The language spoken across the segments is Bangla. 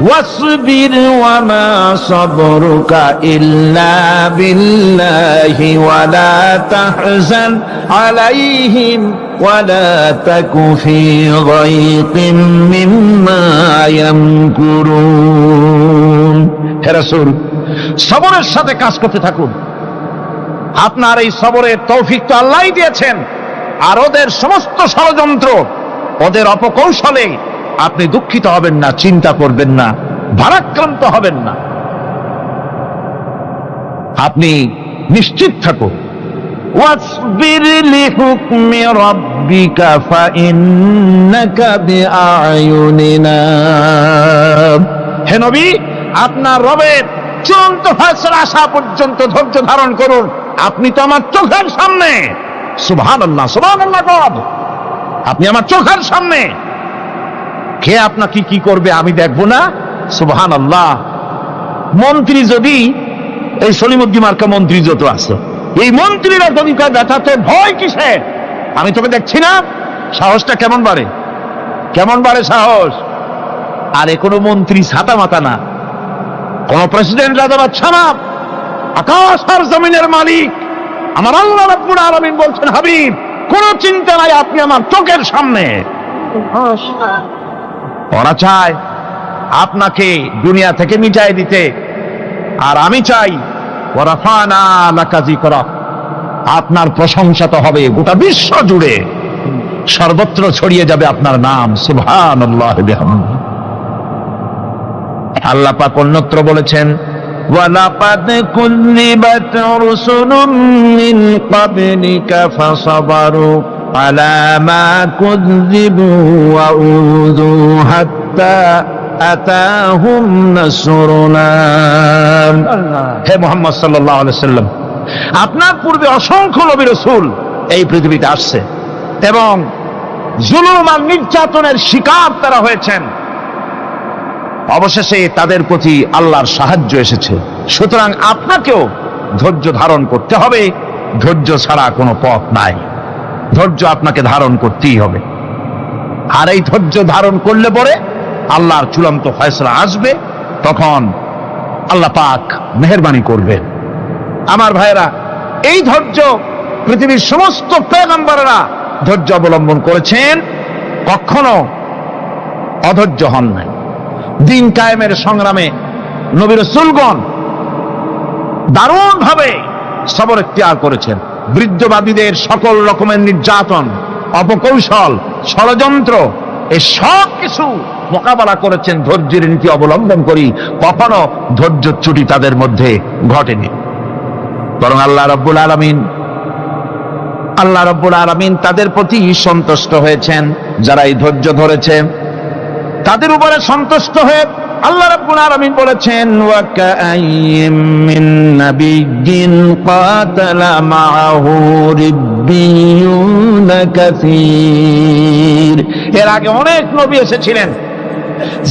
ওয়াসবির ওয়া মা সাবরুকা ইল্লা বিল্লাহি ওয়া লা তাহজান আলাইহিম ওয়া লা তাকু ফি গায়তিন মিম্মা ইয়ামকুরুন। হে রাসূল, সবরের সাথে কাজ করতে থাকুন। আপনার এই সবরের তৌফিক তো আল্লাহই দিয়েছেন, আর ওদের সমস্ত ষড়যন্ত্র, ওদের অপকৌশলে আপনি দুঃখিত হবেন না, চিন্তা করবেন না, ভারাক্রান্ত হবেন না। আপনি নিশ্চিত থাকুন। ওয়াসবির লিহুকমি রাব্বিকা ফাইন্নাকা বিআয়ুনিনা। হে নবী, আপনার রবের চূড়ান্ত ফয়সালা আসা পর্যন্ত ধৈর্য ধারণ করুন। আপনি তো আমার চোখের সামনে। সুবহানাল্লাহ, সুবহানাল্লাহ। আপনি আমার চোখের সামনে। কে আপনাকে কি করবে আমি দেখবো না? সুবহানাল্লাহ। মন্ত্রী যদি, এই সলিমুদ্দিন মার্কা মন্ত্রী যত আছে, এই মন্ত্রীরা যদি কয় ব্যথাতে ভয় কিসে, আমি তোকে দেখছি না, সাহসটা কেমন বাড়ে, কেমন বাড়ে সাহস। আরে কোনো মন্ত্রী ছাতা মাতা না, কোন প্রেসিডেন্ট রাজা বাদশা না, আকাশ আর জমিনের মালিক আমার আল্লাহ রাব্বুল আলামিন বলছেন, হাবিব কোন চিন্তা নাই, আপনি আমার চোখের সামনে। ওরা চায় আপনাকে দুনিয়া থেকে মিটাই দিতে, আর আমি চাই ওয়ারাফানা লাকা যিকরাক, আপনার প্রশংসা তো হবে গোটা বিশ্ব জুড়ে, সর্বত্র ছড়িয়ে যাবে আপনার নাম। সুবহানাল্লাহ বিহামদিহি। আল্লাহ পাক অন্যত্র বলেছেন, ওয়ালাকাদ কুযযিবাত রুসুলুম মিন ক্বাবলিকা ফাসাবারু আলা মা কুযযিবু ওয়া উযু হাত্তা আতাহুম নাসরুনা। হে মুহাম্মদ সাল্লাল্লাহু আলাইহি সাল্লাম, আপনার পূর্বে অসংখ্য নবী রাসূল এই পৃথিবীতে আসছে এবং জুলুম আর নির্যাতনের শিকার তারা হয়েছেন। অবশেষে তাদের প্রতি আল্লাহর সাহায্য এসেছে। সুতরাং আপনাকেও ধৈর্য ধারণ করতে হবে, ধৈর্য ছাড়া কোনো পথ নাই। ধৈর্য আপনাকে ধারণ করতেই হবে, আর এই ধৈর্য ধারণ করলে পরে আল্লাহর চূড়ান্ত ফয়সালা আসবে, তখন আল্লাহ পাক মেহেরবানি করবেন। আমার ভাইয়েরা, এই ধৈর্য পৃথিবীর সমস্ত পয়গম্বররা ধৈর্য অবলম্বন করেছেন, কখনো অধৈর্য হন নাই। দিন কায়েমের সংগ্রামে নবী রাসূলগণ দারুণ ভাবে সবর ইখতিয়ার করেছেন। বৃদ্ধবাদীদের সকল রকমের নির্যাতন, অপকৌশল, ষড়যন্ত্র, এই সব কিছু মোকাবেলা করেছেন ধৈর্যের নীতি অবলম্বন করি। কখনো ধৈর্যচ্যুতি তাদের মধ্যে ঘটেনি, বরং আল্লাহ রাব্বুল আলামিন তাদের প্রতি সন্তুষ্ট হয়েছেন। যারা এই ধৈর্য ধরেছে তাদের উপরে সন্তুষ্ট হয়ে আল্লাহ রাব্বুল আলামিন বলেছেন, ওয়া কাআইয়্যিম মিন নাবিয়্যিন কাতালা মাআহু রিব্বিয়ুনা কাসীর। এর আগে অনেক নবী এসেছিলেন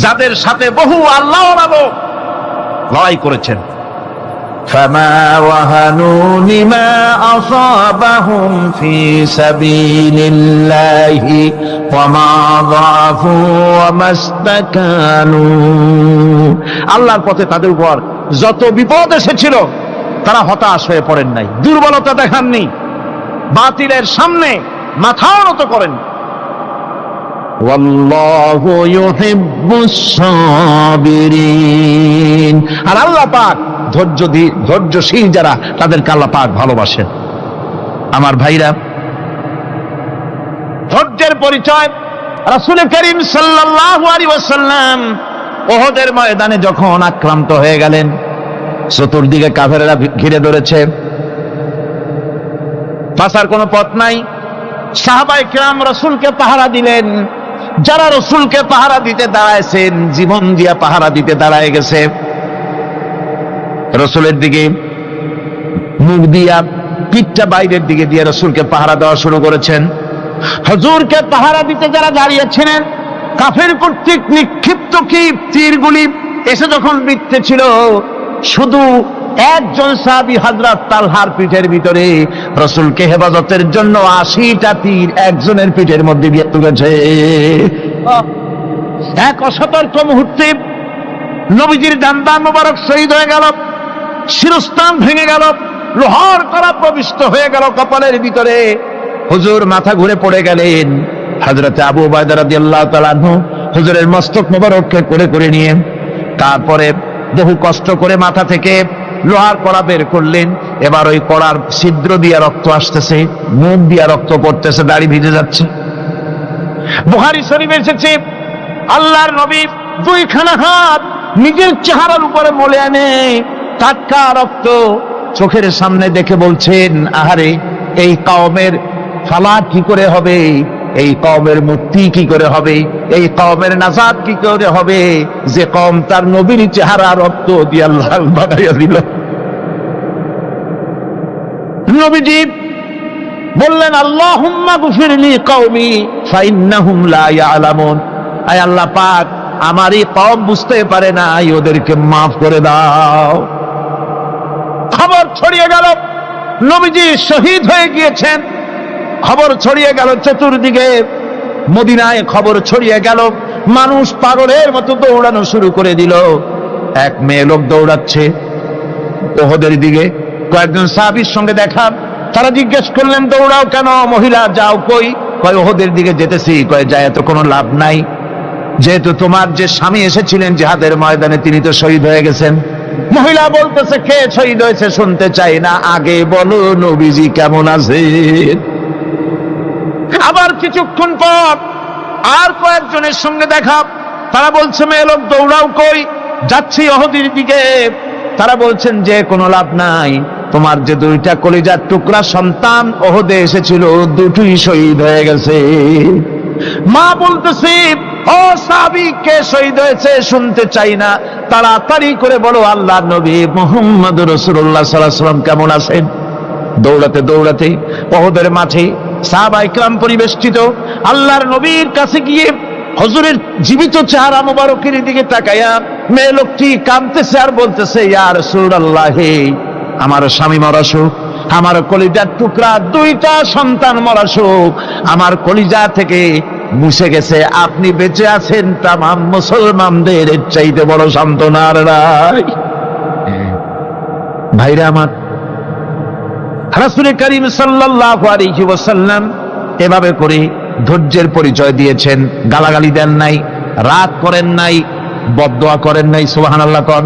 যাদের সাথে বহু আল্লাহওয়ালা লোক লড়াই করেছেন। فما وهنوا لما أصابهم في سبيل الله وما ضعفوا وما استكانوا। আল্লাহর পথে তাদের উপর যত বিপদ এসেছিল তারা হতাশ হয়ে পড়েন নাই, দুর্বলতা দেখাননি, বাতিলের সামনে মাথাও নত করেন। ওয়াল্লাহু ইউহিব্বুস সাবিরিন। আর আল্লাহ পাক ধৈর্যশীল যারা, তাদেরকে আল্লাহ পাক ভালোবাসেন। আমার ভাইরা, ধৈর্যের পরিচয় রাসূল করিম সাল্লাল্লাহু আলাইহি ওয়াসাল্লাম উহুদের ময়দানে যখন আক্রান্ত হয়ে গেলেন, চতুর্দিকে কাফেররা ঘিরে ধরেছে, বাঁচার কোনো পথ নাই। সাহাবায়ে কিরাম রাসূলকে পাহারা দিলেন। যারা রাসূলকে পাহারা দিতে দাঁড়াইছেন, জীবন দিয়া পাহারা দিতে দাঁড়ায় গেছে, রাসূলের দিকে মুখ দিয়া, পিঠটা বাইরের দিকে দিয়ে রাসূলকে পাহারা দেওয়া শুরু করেছেন। হুজুরকে পাহারা দিতে যারা দাঁড়িয়েছিলেন, কাফের কর্তৃক নিক্ষিপ্ত কি তীরগুলি এসে যখন বিঁধতেছিল, শুধু একজন সাহাবী হযরত তালহার পিঠের ভিতরে রাসূলকে হেফাজতের জন্য 80টা তীর একজনের পিঠের মধ্যে দিয়ে তুলেছে। এক অসতর্ক মুহূর্তে নবীজির দান্দান মোবারক শহীদ হয়ে গেল, শিরস্থান ভেঙে গেল, লোহার কড়া প্রবিষ্ট হয়ে গেল কপালের ভিতরে। হুজুর মাথা ঘুরে পড়ে গেলেন। হযরতে আবু উবায়দা রাদিয়াল্লাহু তাআলা আনহু হুজুরের মস্তক মোবারককে করে করে নিয়ে তারপরে বহু কষ্ট করে মাথা থেকে লোহার কড়া বের করলেন। এবার ওই কড়ার ছিদ্র দিয়ে রক্ত আসতেছে, মুখ দিয়ে রক্ত পড়তেছে, দাড়ি ভিজে যাচ্ছে। বুখারী শরীফে এসেছে, আল্লাহর নবী দুইখানা হাত নিজের চেহারার উপরে মলে আনে টাটকা রক্ত চোখের সামনে দেখে বলছেন, আহারে, এই কওমের ফালাক কি করে হবে, এই কওমের মুক্তি কি করে হবে, এই কওমের নাজাত কি করে হবে, যে কওম তার নবীর চেহারা রক্ত দিয়ে লাল বানাইয়া দিল। নবীজি বললেন, আল্লাহুম্মা গফিরলি কওমি ফাইন্নাহুম লা ইয়ালামুন। আয় আল্লাহ পাক, আমার এই কওম বুঝতে পারে না, ওদেরকে মাফ করে দাও। খবর ছড়িয়ে গেল নবীজি শহীদ হয়ে গিয়েছেন। খবর ছড়িয়ে গেল চতুর্দিকে, মদিনায় খবর ছড়িয়ে গেল। মানুষ পাগলের মতো দৌড়ানো শুরু করে দিল। এক মেয়ে লোক দৌড়াচ্ছে ওহদের দিকে। কয়েকজন সাহাবীর সঙ্গে দেখা, তারা জিজ্ঞেস করলেন, দৌড়াও কেন মহিলা, যাও কই? কয় ওহদের দিকে যেতেছি। কয় যায় তো কোনো লাভ নাই, যেহেতু তোমার যে স্বামী এসেছিলেন জিহাদের ময়দানে তিনি তো শহীদ হয়ে গেছেন। মহিলা বলতেছে, কে শহীদ হয়েছে শুনতে চাই না, আগে বলো নবীজি কেমন আছে। আবার কিছুক্ষণ পর আর কয়েকজনের সঙ্গে দেখা, তারা বলছে, মেয়ে লোক দৌড়াও কই? যাচ্ছি ওহদের দিকে। তারা বলছেন যে কোনো লাভ নাই, তোমার যে দুইটা কলিজার টুকরা সন্তান ওহদে এসেছিল দুটোই শহীদ হয়ে গেছে। মা বলতেছে, ও সাহাবী, কে শহীদ হয়েছে শুনতে চাই না, তাড়াতাড়ি করে বলো আল্লাহর নবী মুহাম্মদুর রাসূলুল্লাহ সাল্লাল্লাহু আলাইহি ওয়াসাল্লাম কেমন আছেন। দৌড়াতে দৌড়াতে ওহদের মাঠে সাহাবায়ে কেরাম পরিবেষ্টিত। আল্লাহর নবীর কাছে গিয়ে হুজুরের জীবিত চেহারা মোবারকের দিকে তাকায়া মেয়ে লোকটি কাঁদতেছে আর বলতেছে, ইয়া রাসূলুল্লাহ, আমার স্বামী মরা শোক, আমার কলিজার টুকরা দুইটা সন্তান মরা শোক আমার কলিজা থেকে মুছে গেছে, আপনি বেঁচে আছেন, তামাম মুসলমানদের চাইতে বড় সান্ত্বনা আর নাই। ভাইরা আমার, রাসূল করিম সাল্লাল্লাহু আলাইহি ওয়াসাল্লাম এভাবে করে ধৈর্যের পরিচয় দিয়েছেন। গালাগালি দেন নাই, রাগ করেন নাই, বদদোয়া করেন নাই। সুবহানাল্লাহ কোন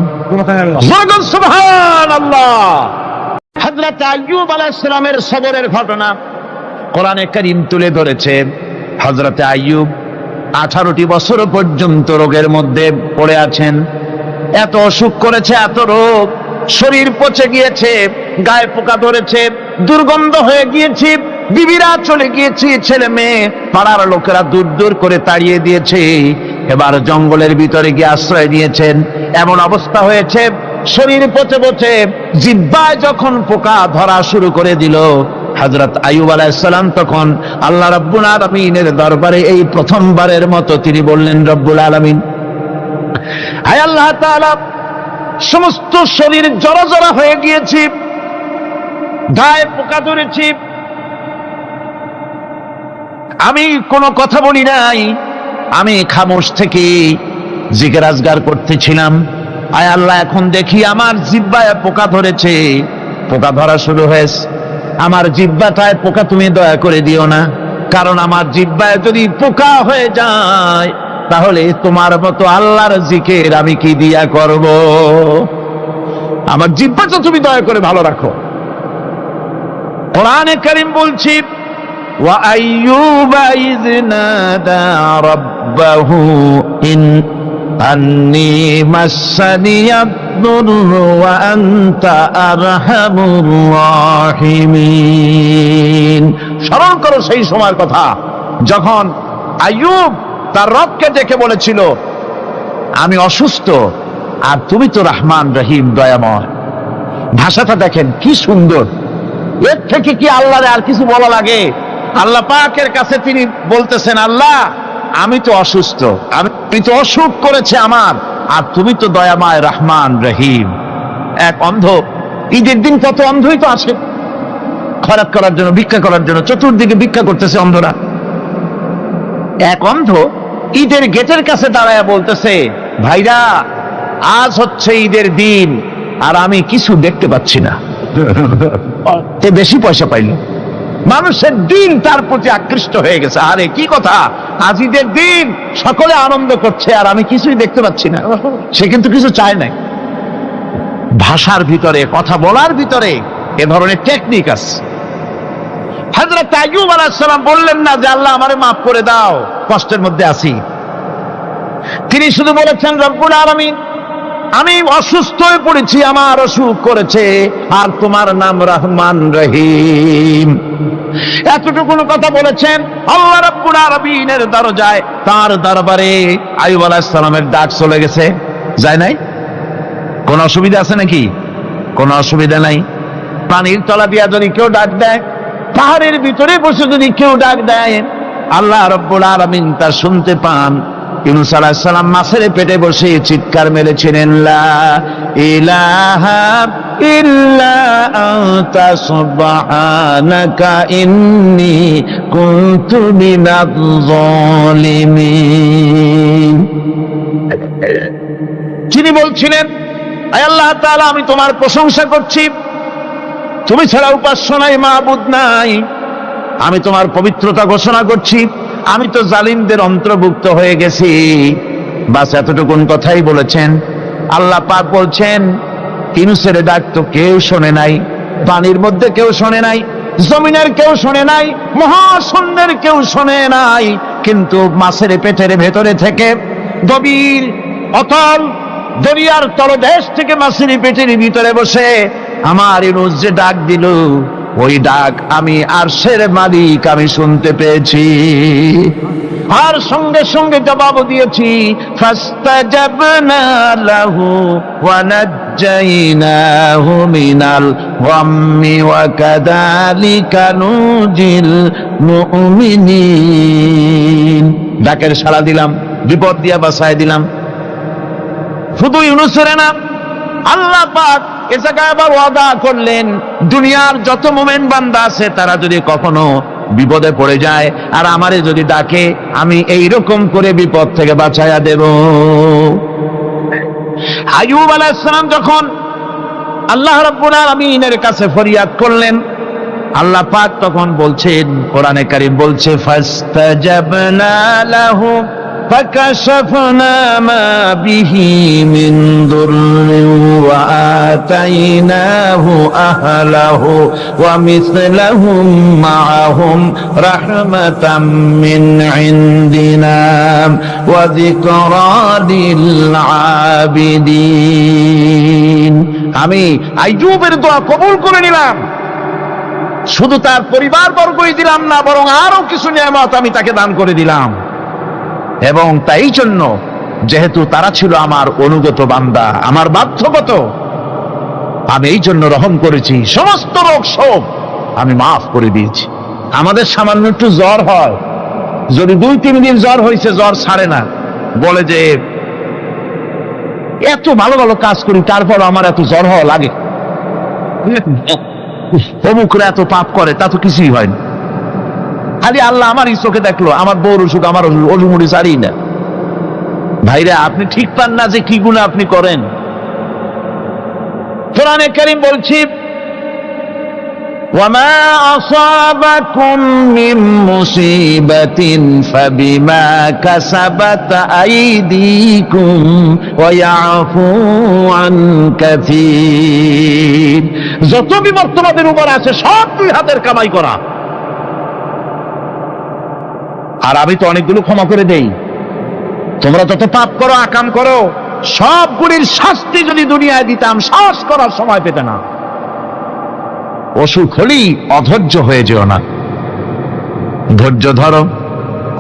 সুবহানাল্লাহ। হযরত আইয়ুব আলাইহিস সালামের সবরের ঘটনা কোরআনে কারীম তুলে ধরেছে। হযরত আইয়ুব 18টি বছর পর্যন্ত রোগের মধ্যে পড়ে আছেন। এত অসুখ করেছে, এত রোগ, শরীর পচে গিয়েছে, গায়ে পোকা ধরেছে, দুর্গন্ধ হয়ে গিয়েছে, বিবিরা চলে গিয়েছে, ছেলে মেয়ে পাড়ার লোকেরা দূর দূর করে তাড়িয়ে দিয়েছে। এবার জঙ্গলের ভিতরে গিয়ে আশ্রয় নিয়েছেন। এমন অবস্থা হয়েছে, শরীর পচে পচে জিহ্বায় যখন পোকা ধরা শুরু করে দিল, হযরত আইয়ুব আলাইহিস সালাম তখন আল্লাহ রাব্বুল আলামিনের দরবারে এই প্রথমবারের মতো তিনি বললেন, রব্বুল আলামিন, হায় আল্লাহ তাআলা, সমস্ত শরীর জড়জড়া হয়ে গিয়েছে, গায়ে পোকা ধরেছে, আমি কোনো কথা বলি নাই, আমি খামোশ থেকে জিকির আজগার করতেছিলাম। আয় আল্লাহ, এখন দেখি আমার জিহ্বায় পোকা ধরেছে, পোকা ধরা শুরু হয়েছে, আমার জিহ্বাটায় পোকা তুমি দয়া করে দিও না, কারণ আমার জিহ্বায় যদি পোকা হয়ে যায় তাহলে তোমার মতো আল্লাহর জিকির আমি কি দিয়া করব। আমার জিহ্বাটা তুমি দয়া করে ভালো রাখো। কোরআনে কারীম বলছি, ওয়া আইয়ুবা ইয নাদা রাব্বাহু ইন আন্নী মাসসানিয়া দুররু ওয়া আনতা আরহামুর রাহিমিন। স্মরণ করো সেই সময়ের কথা যখন আইয়ুব তার রবকে ডেকে বলেছিল, আমি অসুস্থ আর তুমি তো রহমান রহিম, দয়াময়। ভাষাটা দেখেন কি সুন্দর। এর থেকে কি আল্লাহরে আর কিছু বলা লাগে? আল্লাহ পাকের কাছে তিনি বলতেছেন, আল্লাহ আমি তো অসুস্থ, আমি তো অসুখ করেছে আমার, আর তুমি তো দয়াময় রহমান রহিম। এক অন্ধ, ঈদের দিন কত অন্ধই তো আছে খয়রাত করার জন্য, ভিক্ষা করার জন্য, চতুর্দিকে ভিক্ষা করতেছে অন্ধরা। এক অন্ধ ঈদের গেটের কাছে দাঁড়ায় বলতেছে, ভাইরা আজ হচ্ছে ঈদের দিন আর আমি কিছু দেখতে পাচ্ছি না, এ বেশি পয়সা পাইল। মানুষের দিন তার প্রতি আকৃষ্ট হয়ে গেছে। আরে কি কথা, আজ ঈদের দিন, সকলে আনন্দ করছে আর আমি কিছুই দেখতে পাচ্ছি না। সে কিন্তু কিছু চায় নাই। ভাষার ভিতরে, কথা বলার ভিতরে এ ধরনের টেকনিক আছে। হযরত আইয়ুব আলাইহিস সালাম বললেন না যে আল্লাহ আমারে মাফ করে দাও, কষ্টের মধ্যে আছি। তিনি শুধু বলেছেন রব্বুল আলামিন, আমি অসুস্থ হয়ে পড়েছি, আমার অসুখ করেছে, আর তোমার নাম রহমান রহিম। এতটুকু কথা বলেছেন। আল্লাহ রাব্বুল আলামিনের দরজায়, তার দরবারে আইয়ুব আলাইহিস সালামের ডাক চলে গেছে। যায় নাই? কোন অসুবিধা আছে নাকি? কোন অসুবিধা নাই। পানির তলা দিয়া যদি কেউ ডাক দেয়, পাহাড়ের ভিতরে বসে যদি কেউ ডাক দেয়, আল্লাহ রাব্বুল আলামিন তা শুনতে পান। ইউনূস আলাইহিস সালাম মাছের পেটে বসে চিৎকার মেরেছিলেন, লা ইলাহা ইল্লা আনতা সুবহানাকা ইন্নী কুনতু মিনাজ জালিমিন। তিনি বলছিলেন, আয় আল্লাহ তাআলা, আমি তোমার প্রশংসা করছি, তুমি ছাড়া উপাস্য নাই, মাবুদ নাই। আমি তোমার পবিত্রতা ঘোষণা করছি, আমি তো জালিমদের অন্তর্ভুক্ত হয়ে গেছি। বাস এতটুকুন কথাই বলেছেন। আল্লাহ পাক বলছেন, ইউনূসের ডাক তো কেউ শোনে নাই, পানির মধ্যে কেউ শোনে নাই, জমিনের কেউ শোনে নাই, মহাশূন্যের কেউ শোনে নাই, কিন্তু মাছের পেটের ভেতরে থেকে, গভীর অতল দরিয়ার তলদেশ থেকে মাছের পেটের ভিতরে বসে আমার ইউনূস যে ডাক দিল, ওই ডাক আমি আরশের মালিক আমি শুনতে পেয়েছি, আর সঙ্গে সঙ্গে জবাব দিয়েছি। ফাস্তাজাবনা লাহু ওয়া নাজ্জাইনাহু মিনাল গাম্মি ওয়া কাযালিকা নুজিল মুমিনিন। ডাকের সাড়া দিলাম, বিপদ দিয়া বাঁচায় দিলাম। শুধু ইউনূসের না, আল্লাহ পাক এ জায়গায় আবার ওয়াদা করলেন, দুনিয়ার যত মুমিন বান্দা আছে তারা যদি কখনো বিপদে পড়ে যায় আর আমারে যদি ডাকে, আমি এইরকম করে বিপদ থেকে বাঁচাইয়া দেব। আইয়ুব আলাইহিস সালাম যখন আল্লাহ রাব্বুল আলামিনের কাছে ফরিয়াদ করলেন, আল্লাহ পাক তখন বলছেন, কোরআনে কারীম বলছে, ফাস্তাজাবনা লাহু فكشفنا ما به من ضر وآتيناه أهله ومثلهم معهم رحمة من عندنا وذكرى للعابدين। আমি আইয়ুবের দোয়া কবুল করে নিলাম, শুধু তার পরিবার বর্গই দিলাম না, বরং আরো কিছু নিয়ামত আমি তাকে দান করে দিলাম। এবং তাই জন্য, যেহেতু তারা ছিল আমার অনুগত বান্দা, আমার বাধ্যগত, আমি এই জন্য রহম করেছি, সমস্ত রোগ শোক আমি মাফ করে দিয়েছি। আমাদের সামান্য একটু জ্বর হয়, যদি 2-3 দিন জ্বর হয়েছে, জ্বর ছাড়ে না, বলে যে এত ভালো ভালো কাজ করি তারপর আমার এত জ্বর হওয়া লাগে, অমুকরা এত পাপ করে, তা তো কিছুই হয়নি। খালি আল্লাহ আমার চোখে দেখলো, আমার বউর অসুখ, আমার অজুমুড়ি ছাড়ি না। ভাইরা, আপনি ঠিক পান না যে কি গুনাহ আপনি করেন। কোরআনে কারীম বলছি, ওয়ামা আসাবাকুম মিন মুসিবাতিন ফাবিমা কাসাবাত আইদিকুম ওয়া ইয়াফু আন কাসীর। যত বিপদ তোমাদের উপর আছে সব দুই হাতের কামাই করা, আর আমি তো অনেকগুলো ক্ষমা করে দেই। তোমরা যত পাপ করো, আকাম করো, সবগুলির শাস্তি যদি দুনিয়ায় দিতাম, শ্বাস করার সময় পেতে না। অসুখ হলেই অধৈর্য হয়ে যেও না, ধৈর্য ধরো।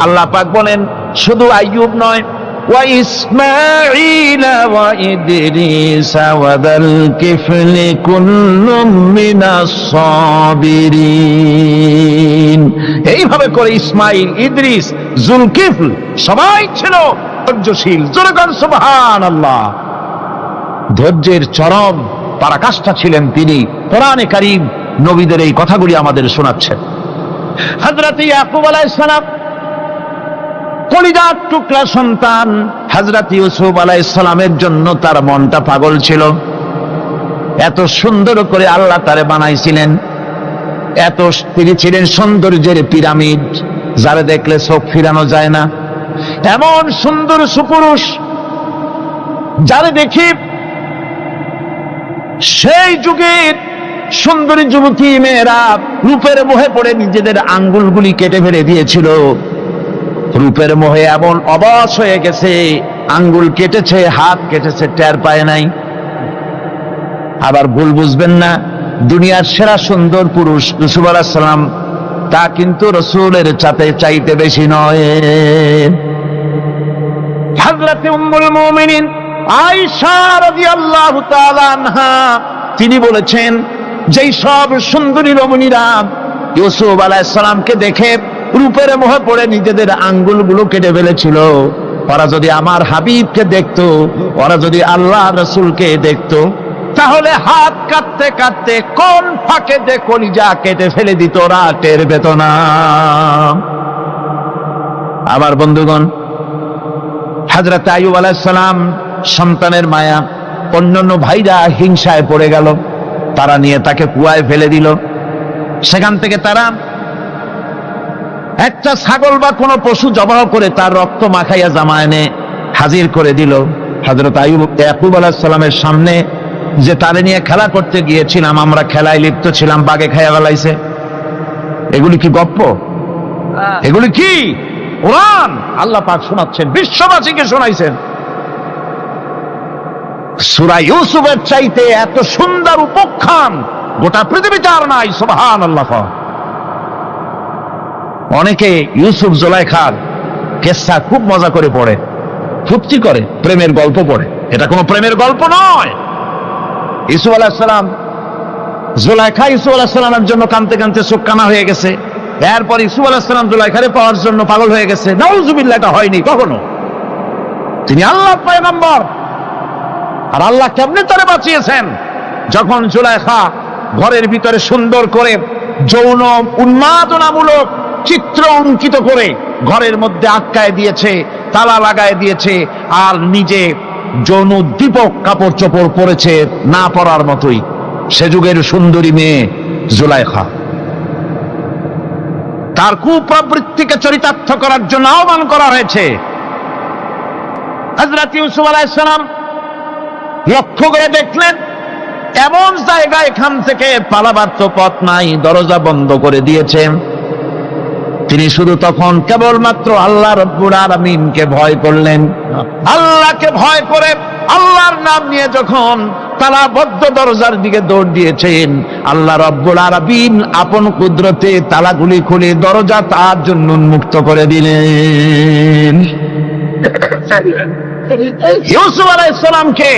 আল্লাহ পাক বলেন, শুধু আইয়ুব নয়, ওয়া ইসমাঈল ওয়া ইদরিস ওয়া যাল কিফলি কুল্লুম মিনাস সাবিরিন। এইভাবে করে ইসমাঈল, ইদ্রিস, জুলকিফল সবাই ছিল ধৈর্যশীল। জোরে বলেন সুবহানাল্লাহ। ধৈর্যের চরম পরাকাষ্ঠা ছিলেন তিনি। কোরআনে কারীম নবীদের এই কথাগুলি আমাদের শোনাচ্ছেন। হযরত ইয়াকুব আলাইহিস সালাম কলিজার টুকরা সন্তান হযরত ইউসুফ আলাইহিস সালামের জন্য তার মনটা পাগল ছিল। এত সুন্দর করে আল্লাহ তারে বানাইছিলেন, এত তিনি ছিলেন সৌন্দর্যের পিরামিড, যারা দেখলে চোখ ফিরানো যায় না, এমন সুন্দর সুপুরুষ যারা দেখি সেই যুগের সুন্দরী যুবতী মেয়েরা রূপের মোহে পড়ে নিজেদের আঙ্গুলগুলি কেটে ফেলে দিয়েছিল। রূপের মোহে এমন অবশ হয়ে গেছে, আঙ্গুল কেটেছে, হাত কেটেছে, টের পায় নাই। আবার ভুল বুঝবেন না, দুনিয়ার সেরা সুন্দর পুরুষ ইউসুফ আলাইহিস সালাম, তা কিন্তু রাসূলের চাইতে বেশি নয়। হযরত উম্মুল মুমিনিন আয়েশা রাদিয়াল্লাহু তাআলা আনহা তিনি বলেছেন, যেই সব সুন্দরী রমণীরা ইউসুফ আলাইহিস সালামকে দেখে রূপের মোহে পড়ে নিজেদের আঙ্গুলগুলো কেটে ফেলেছিল, ওরা যদি আমার হাবিবকে দেখতো, ওরা যদি আল্লাহ রাসূলকে দেখতো, তাহলে হাত কাটতে কাটতে কোন ফাঁকে যে কলিজা কেটে ফেলে দিত, ওরা টের পেত না। আমার বন্ধুগণ, হযরত আইয়ুব আলাইহিস সালাম সন্তানের মায়া, অন্যান্য ভাইরা হিংসায় পড়ে গেল, তারা নিয়ে তাকে কুয়ায় ফেলে দিল। সেখান থেকে তারা একটা ছাগল বা কোনো পশু জবাহ করে তার রক্ত মাখাইয়া জামায় এনে হাজির করে দিল। হযরত ইয়াকুব আলাইহিস সালামের সামনে যে তারে নিয়ে খেলা করতে গিয়েছিলাম, আমরা খেলায় লিপ্ত ছিলাম, বাগে খাইয়া ফেলাইছে। এগুলি কি গপ্প? এগুলি কি কোরআন? আল্লাহ পাক শোনাচ্ছেন, বিশ্ববাসীকে শোনাইছেন। সূরা ইউসুফের চাইতে এত সুন্দর উপখ্যান গোটা পৃথিবীতে আর নাই। সুবহানাল্লাহ। অনেকে ইউসুফ জুলাইখার কেসা খুব মজা করে পড়ে, ফুর্তি করে, প্রেমের গল্প পড়ে। এটা কোনো প্রেমের গল্প নয়। ইউসুফ আলাইহিস সালাম, জুলাইখা ইউসুফ আলাইহিস সালামের জন্য কাঁদতে কাঁদতে চোখ কানা হয়ে গেছে। এরপর ইউসুফ আলাইহিস সালাম জুলাইখারে পাওয়ার জন্য পাগল হয়ে গেছে। নাউজুবিল্লাহ, এটা হয়নি কখনো। তিনি আল্লাহর পয়গম্বর, আর আল্লাহ কেমনে তারে বাঁচিয়েছেন? যখন জুলাইখা ঘরের ভিতরে সুন্দর করে যৌন উন্মাদনামূলক চিত্র অঙ্কিত করে ঘরের মধ্যে আটকায় দিয়েছে, তালা লাগায় দিয়েছে, আর নিজে যৌন উদ্দীপক কাপড় চোপড় পরেছে না পরার মতোই। সে যুগের সুন্দরী মেয়ে জুলাইখা, তার কুপ্রবৃত্তিকে চরিতার্থ করার জন্য আহ্বান করা হয়েছে। হযরত ইউসুফ আলাইহিস সালাম লক্ষ্য করে দেখলেন এমন জায়গা, এখান থেকে পালাবার তো পথ নাই, দরজা বন্ধ করে দিয়েছে। তিনি শুধু তখন কেবলমাত্র আল্লাহ রব্বুল আলামিনকে ভয় করলেন। আল্লাহকে ভয় করে আল্লাহর নাম নিয়ে যখন তালাবদ্ধ দরজার দিকে দৌড় দিয়েছেন, আল্লাহ রব্বুল আলামিন আপন কুদরতে তালাগুলি খুলে দরজা তার জন্য উন্মুক্ত করে দিলেন। ইউসুফ আলাইহিস সালামকে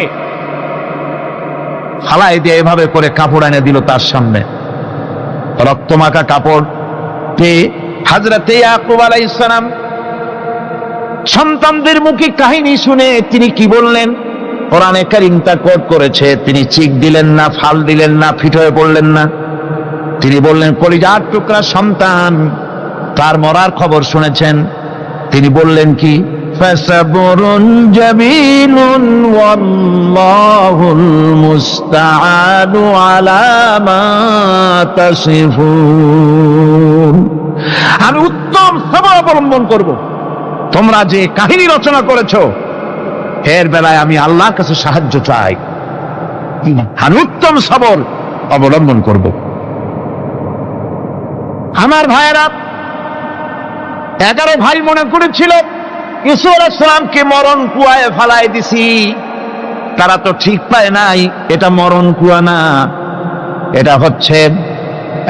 ফালাই দিয়ে এভাবে করে কাপড় এনে দিল তার সামনে, রক্তমাখা কাপড় পেয়ে হযরত ইয়াকুব আলাইহিস সালাম সন্তানদের মুখে কাহিনী শুনে তিনি কি বললেন? কোরআনে কারীম তা কোট করেছে। তিনি চিক দিলেন না, ফাল দিলেন না, ফিট হয়ে পড়লেন না। তিনি বললেন, কলিজার টুকরা সন্তান, তার মরার খবর শুনেছেন। তিনি বললেন কি? ফাসাবরুন জামিলুন ওয়াল্লাহুল মুস্তাআনু আলা মা তাসিফুন। আমি উত্তম সবর অবলম্বন করব। তোমরা যে কাহিনী রচনা করেছো এর বেলায় আমি আল্লাহর কাছে সাহায্য চাই। আমি উত্তম সবর অবলম্বন করব। আমার ভাইয়েরা, 11 ভাই মনে করেছিল ইউসুফ আলাইহিস সালামকে মরণ কুয়ায় ফালাই দিছি। তারা তো ঠিক পায় নাই, এটা মরণ কুয়া না, এটা হচ্ছে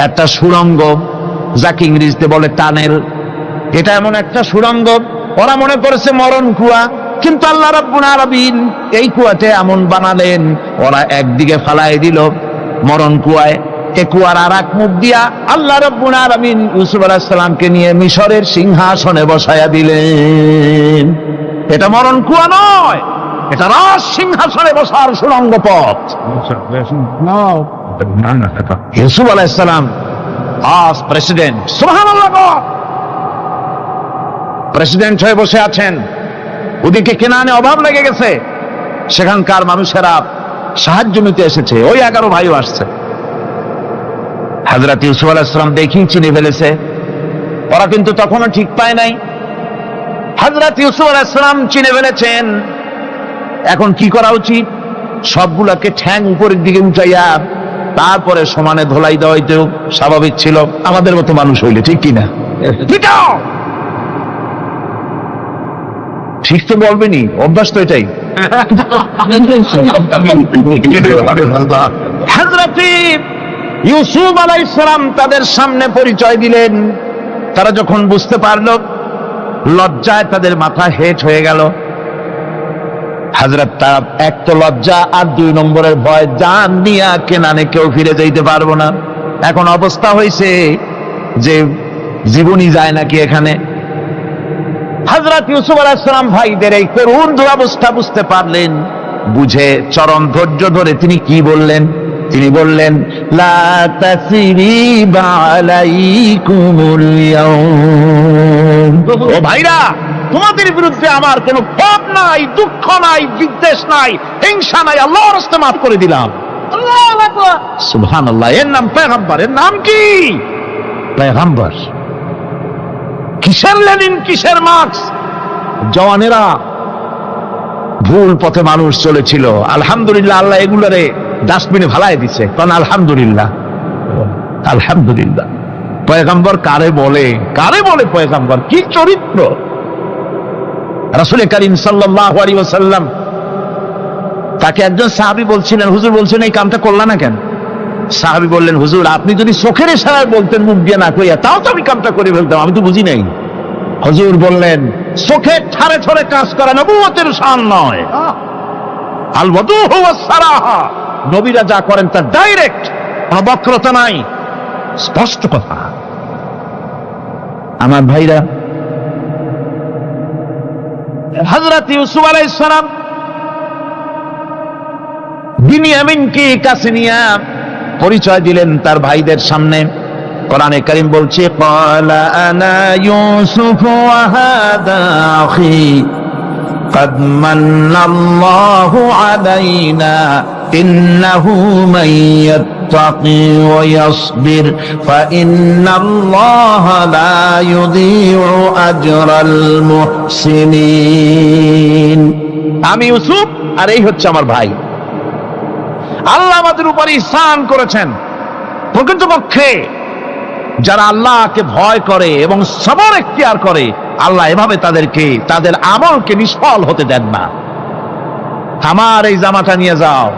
একটা সুড়ঙ্গ, যাকে ইংরেজিতে বলে টানেল। এটা এমন একটা সুড়ঙ্গ, ওরা মনে করেছে মরণ কুয়া। কিন্তু আল্লাহ রাব্বুল আলামিন এই কুয়াতে এমন বানালেন, ওরা একদিকে ফালাই দিল মরণ কুয়ায়, এ কুয়ার আর এক মুখ দিয়া আল্লাহ রাব্বুল আলামিন ইউসুফ আলাইহিস সালামকে নিয়ে মিশরের সিংহাসনে বসায়া দিলেন। এটা মরণ কুয়া নয়, এটা রাজ সিংহাসনে বসার সুড়ঙ্গ পথ। ইউসুফ আলাইহিস সালাম আজ প্রেসিডেন্ট। সুবহানাল্লাহ। প্রেসিডেন্ট হয়ে বসে আছেন, ওদিকে কেনানে অভাব লেগে গেছে, সেখানকার মানুষেরা সাহায্য নিতে এসেছে, ওই 11 ভাইও আসছে। হযরত ইউসুফ আলাইহিস সালাম দেখেই চিনে ফেলেছে, ওরা কিন্তু তখনও ঠিক পায় নাই। হযরত ইউসুফ আলাইহিস সালাম চিনে ফেলেছেন, এখন কি করা উচিত? সবগুলাকে ঠ্যাং উপরের দিকে উঠাইয়া তারপরে সমানে ধোলাই দেওয়াই তো স্বাভাবিক ছিল, আমাদের মতো মানুষ হইলে, ঠিক কিনা? ঠিক তো বলবেনি, অভ্যাস তো এটাই। হযরত ইউসুফ আলাইহিস সালাম তাদের সামনে পরিচয় দিলেন। তারা যখন বুঝতে পারল, লজ্জায় তাদের মাথা হেট হয়ে গেল। হযরত তার এক তো লজ্জা, আর 2 নম্বরের ভয়, জান নিয়া কেনানে কেউ ফিরে যাইতে পারবো না। এখন অবস্থা হয়েছে যে জীবনই যায় নাকি এখানে। হযরত ইউসুফ আলাইহিস সালাম ভাইদের এই করুণ দুরবস্থা বুঝতে পারলেন, বুঝে চরম ধৈর্য ধরে তিনি কি বললেন? তিনি বললেন, লা তাসরিবা আলাইকুমুল ইয়াউম। ও ভাইরা, তোমাদের বিরুদ্ধে আমার কোনো ক্ষোভ নাই, দুঃখ নাই, বিদ্বেষ নাই, হিংসা নাই, আল্লাহর রাস্তায় মাফ করে দিলাম। আল্লাহু আকবার, সুবহানাল্লাহ। এর নাম পয়গম্বর। এর নাম কি? পয়গম্বর। কিসের লেনিন, কিসের মার্কস? জওয়ানেরা, ভুল পথে মানুষ চলেছিল, আলহামদুলিল্লাহ আল্লাহ এগুলারে ডাস্টবিনে ফালাই দিছে। কারণ আলহামদুলিল্লাহ, আলহামদুলিল্লাহ। পয়গম্বর কারে বলে? কারে বলে পয়গম্বর? কি চরিত্র! রাসূল করিম সাল্লাল্লাহু আলাইহি ওয়াসাল্লাম, তাকে একজন সাহাবী বলছিলেন, হুজুর বলছেন এই কামটা করলা না কেন? সাহাবী বললেন, হুজুর আপনি যদি চোখের ইশারায় বলতেন মুখ দিয়ে না কইয়া, তাও তো আমি কামটা করে ফেলতাম, আমি তো বুঝি নাই। হুজুর বললেন, চোখের ঠারে ঠারে কাজ করা নবুয়তের শান নয়। আল ওয়াদুহু ওয়াস সারাহা, নবীরা যা করেন তা ডাইরেক্ট, কোনো বক্রতা নাই, স্পষ্ট কথা। আমার ভাইরা, হযরত ইউসুফ আলাইহিস সালাম বিনিয়ামিনকে কাছে নিয়ে পরিচয় দিলেন তার ভাইদের সামনে। কোরআনে কারীম বলছে, ক্বালা আনা ইউসুফ ওয়া হাদা আখি قد من الله علينا إنه من يتقي ويصبر فإن الله لا يضيع أجر المحسنين। আমি ইউসুফ, আর এই হচ্ছে আমার ভাই। আল্লাহ আমাদের উপর ইহসান করেছেন। প্রকৃতপক্ষে যারা আল্লাহকে ভয় করে এবং সবর এখতিয়ার করে, আল্লাহ এভাবে তাদেরকে, তাদের আমলকে নিষ্ফল হতে দেন না। আমার এই জামাটা নিয়ে যাও।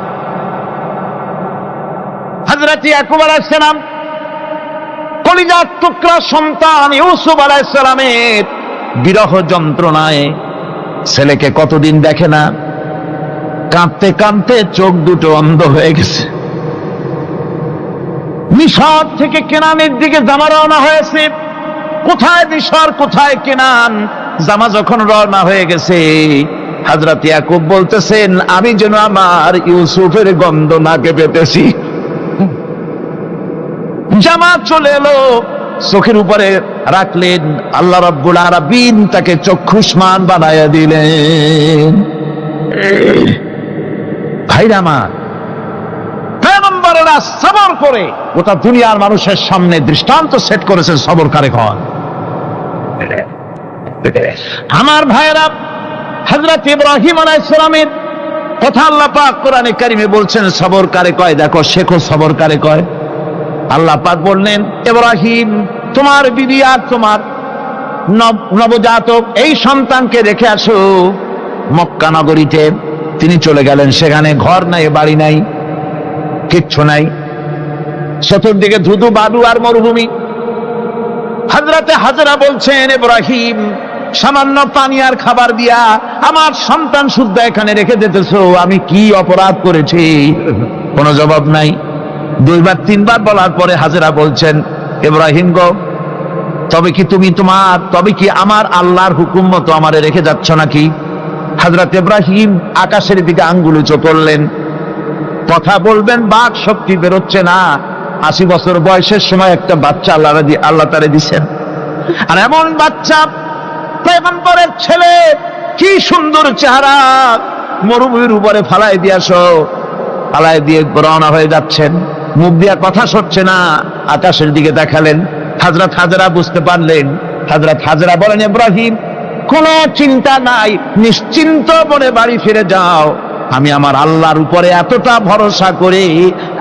হযরত ইয়াকুব আলাইহিস সালাম, কলিজার টুকরা সন্তান ইউসুফ আলাইহিস সালামের বিরহ যন্ত্রণায় ছেলেকে কতদিন দেখে না, কাঁদতে কাঁদতে চোখ দুটো অন্ধ হয়ে গেছে। মিশর থেকে কেনানের দিকে জামা রওনা হয়েছে। কোথায় মিশর, কোথায় কেনান? জামা যখন রওনা হয়ে গেছে, হযরত ইয়াকুব বলতেছেন, আমি যেন আমার ইউসুফের গন্ধ নাকে পেতেছি। জামা চলে এলো, চোখের উপরে রাখলেন, আল্লাহ রাব্বুল আলামিন তাকে চক্ষুষ্মান বানায়া দিলেন। ভাইরা আমার, পয়গম্বরেরা সবর করে গোটা দুনিয়ার মানুষের সামনে দৃষ্টান্ত সেট করেছেন সবরকারী হন। আমার ভাইরা, হযরত ইব্রাহিম আলাইহিস সালামের কথা আল্লাহ পাক কোরআনে কারিমে বলছেন সবরকারী কয়, দেখো শেখো সবরকারী কয়। আল্লাহ পাক বললেন, ইব্রাহিম তোমার বিবি আর তোমার নবজাতক এই সন্তানকে রেখে আসো মক্কা নগরীতে। তিনি চলে গেলেন, সেখানে ঘর নাই, বাড়ি নাই, কিচ্ছু নাই, চতুর্দিকে ধুধু বালু আর মরুভূমি। হযরতে হাজরা বলছেন, ইব্রাহিম সামান্য পানি আর খাবার দিয়া আমার সন্তান শুদ্ধ এখানে রেখে দিতেছো, আমি কি অপরাধ করেছি? কোনো জবাব নাই। 2 বার 3 বার বলার পরে হাজরা বলছেন, ইব্রাহিম গো, তবে কি আমার আল্লাহর হুকুম মতো আমারে রেখে যাচ্ছ নাকি? হযরত ইব্রাহিম আকাশের দিকে আঙ্গুল উঁচু করলেন। কথা বলবেন, বাক শক্তি বেরোচ্ছে না। 80 বছর বয়সের সময় একটা বাচ্চা আল্লাহ তারে দিচ্ছেন। আর এমন বাচ্চা পয়গম্বরের ছেলে, কি সুন্দর চেহারা, মরুভূমির উপরে ফালাই দিয়াছ, ফালাই দিয়ে রওনা হয়ে যাচ্ছেন, মুখ দিয়া কথা সরছে না, আকাশের দিকে দেখালেন। হযরত হাজরা বুঝতে পারলেন। হযরত হাজরা বলেন, ইব্রাহিম কোনো চিন্তা নাই, নিশ্চিন্ত মনে বাড়ি ফিরে যাও। আমি আমার আল্লাহর উপরে এতটা ভরসা করি,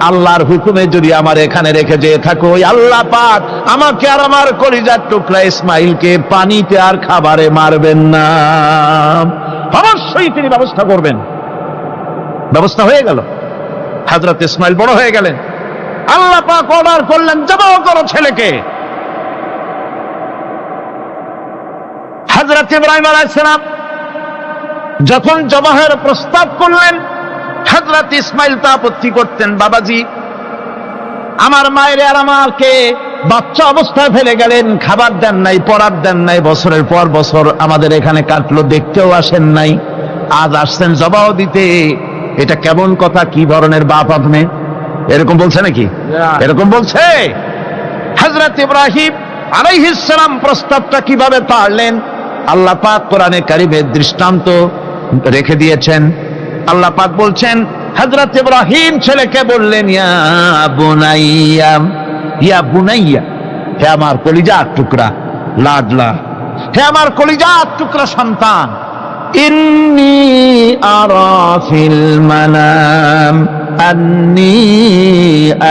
আল্লাহর হুকুমে যদি আমার এখানে রেখে যেয়ে থাকো, ওই আল্লাহ পাক আমাকে আর আমার কলিজার টুকরা ইসমাইলকে পানিতে আর খাবারে মারবেন না, অবশ্যই তিনি ব্যবস্থা করবেন। ব্যবস্থা হয়ে গেল। হযরত ইসমাইল বড় হয়ে গেলেন। আল্লাহ পাক অর্ডার করলেন, জবাহ করো ছেলেকে। হযরত ইব্রাহিম আলাইহিস সালাম যখন জবাহের প্রস্তাব করলেন, হযরত ইসমাইল তা আপত্তি করতেন, বাবাজি আমার মায়ের আর আমাকে বাচ্চা অবস্থায় ফেলে গেলেন, খাবার দেন নাই, পরার দেন নাই, বছরের পর বছর আমাদের এখানে কাটলো, দেখতেও আসেন নাই, আজ আসছেন জবাহ দিতে, এটা কেমন কথা, কি ধরনের বাপ আপনি? এরকম বলছে নাকি? এরকম বলছে। হযরত ইব্রাহিম আলাইহিস সালাম প্রস্তাবটা কিভাবে পারলেন? আল্লাহ পাক কোরআনে কারিমের দৃষ্টান্ত রেখে দিয়েছেন। আল্লাহ পাক বলছেন, হযরত ইব্রাহিম ছেলেকে বললেন, ইয়া বুনাইয়া, ইয়া বুনাইয়া, হে আমার কলিজার টুকরা লাডলা, হে আমার কলিজার টুকরা সন্তান, ইন্নী আরা ফিল মানাম আন্নী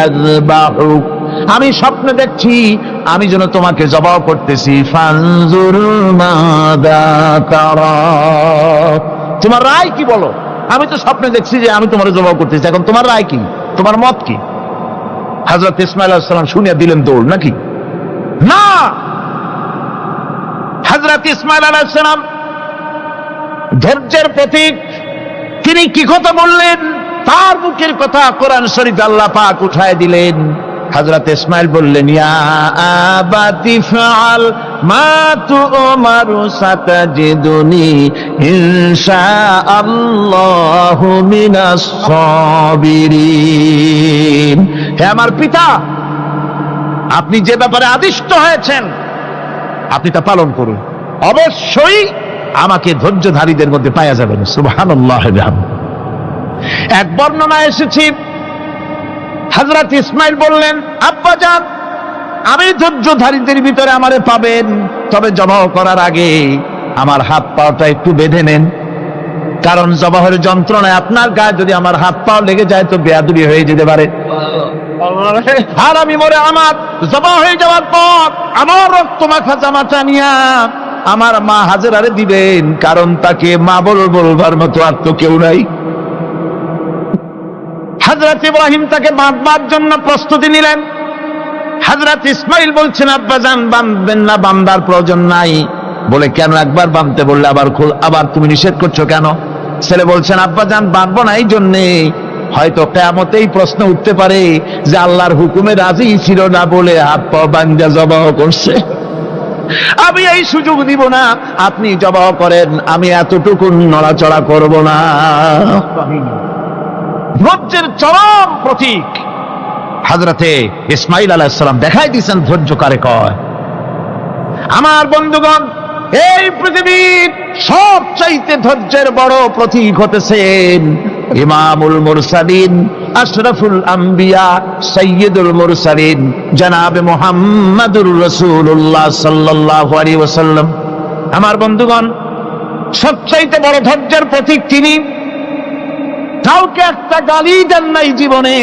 আযবাহুক, আমি স্বপ্নে দেখছি আমি যেন তোমাকে জবাহ করতেছি, ফানজুর মাযা তারা, তোমার রায় কি বলো? আমি তো স্বপ্নে দেখছি যে আমি তোমার জবাহ করতেছি, এখন তোমার রায় কি, তোমার মত কি? হযরত ইসমাঈল আলাইহিস সালাম শুনিয়া দিলেন দৌড়, নাকি না? হযরত ইসমাঈল আলাইহিস সালাম ধৈর্যের প্রতীক, তিনি কি কথা বললেন, তার মুখের কথা কোরআন শরীফে আল্লাহ পাক উঠায় দিলেন। হযরত ইসমাঈল বললেন, ইয়া আবাতি ফাআল মা তু'মারু সাতাজিদুনি ইনশাআল্লাহু মিনাস সাবিরিন, হে আমার পিতা, আপনি যে ব্যাপারে আদিষ্ট হয়েছেন আপনি তা পালন করুন, অবশ্যই আমাকে ধৈর্যধারীদের মধ্যে পাওয়া যাবেন। সুবহানাল্লাহ। এক বর্ণনায় এসেছে, হযরত ইসমাঈল বললেন, আব্বাজান আমি ধৈর্যধারীদের ভিতরে আমারে পাবেন, তবে জবাহ করার আগে আমার হাত পাটা একটু বেঁধে নেন, কারণ জবাহের যন্ত্রণায় আপনার গায়ে যদি আমার হাত পা লেগে যায় তো বেয়াদবি হয়ে যেতে পারে। আর আমি মরে আমার জবাহ হয়ে যাওয়ার পর আমার রক্ত মাখা জামাটা নিয়া আমার মা হাজেরারে দিবেন, কারণ তাকে মা বলবার মতো আর তো কেউ নাই। হযরত ইব্রাহিম তাকে বাঁধবার জন্য প্রস্তুতি নিলেন। হযরত ইসমাঈল বলছেন, আব্বাজান বাঁধবেন না, বাঁধার প্রয়োজন নাই। বলে, কেন? একবার বাঁধতে বললে আবার তুমি নিষেধ করছো কেন? ছেলে বলছেন, আব্বাজান বাঁধবো না এই জন্যে, হয়তো কিয়ামতেই প্রশ্ন উঠতে পারে যে আল্লাহর হুকুমে রাজি ছিল না বলে হাত পা বাঁধা জবাহ করছে, আমি এই সুযোগ দিব না, আপনি জবাহ করেন, আমি এতটুকু নড়াচড়া করব না। ধৈর্যের চরম প্রতীক হযরতে ইসমাঈল আলাইহিস সালাম দেখাই দিয়েছেন ধৈর্য কারে কয়। আমার বন্ধুগণ, এই পৃথিবীর সবচাইতে ধৈর্যের বড় প্রতীক হতেছেন ইমামুল মুরসালিন, আশরাফুল আম্বিয়া, সাইয়্যিদুল মুরসালিন, জনাবে মুহাম্মাদুর রাসূলুল্লাহ সাল্লাল্লাহু আলাইহি ওয়াসাল্লাম। আমার বন্ধুগণ, সবচাইতে বড় ধৈর্যের প্রতীক তিনি। কাউকে একটা গালি দেন নাই জীবনে,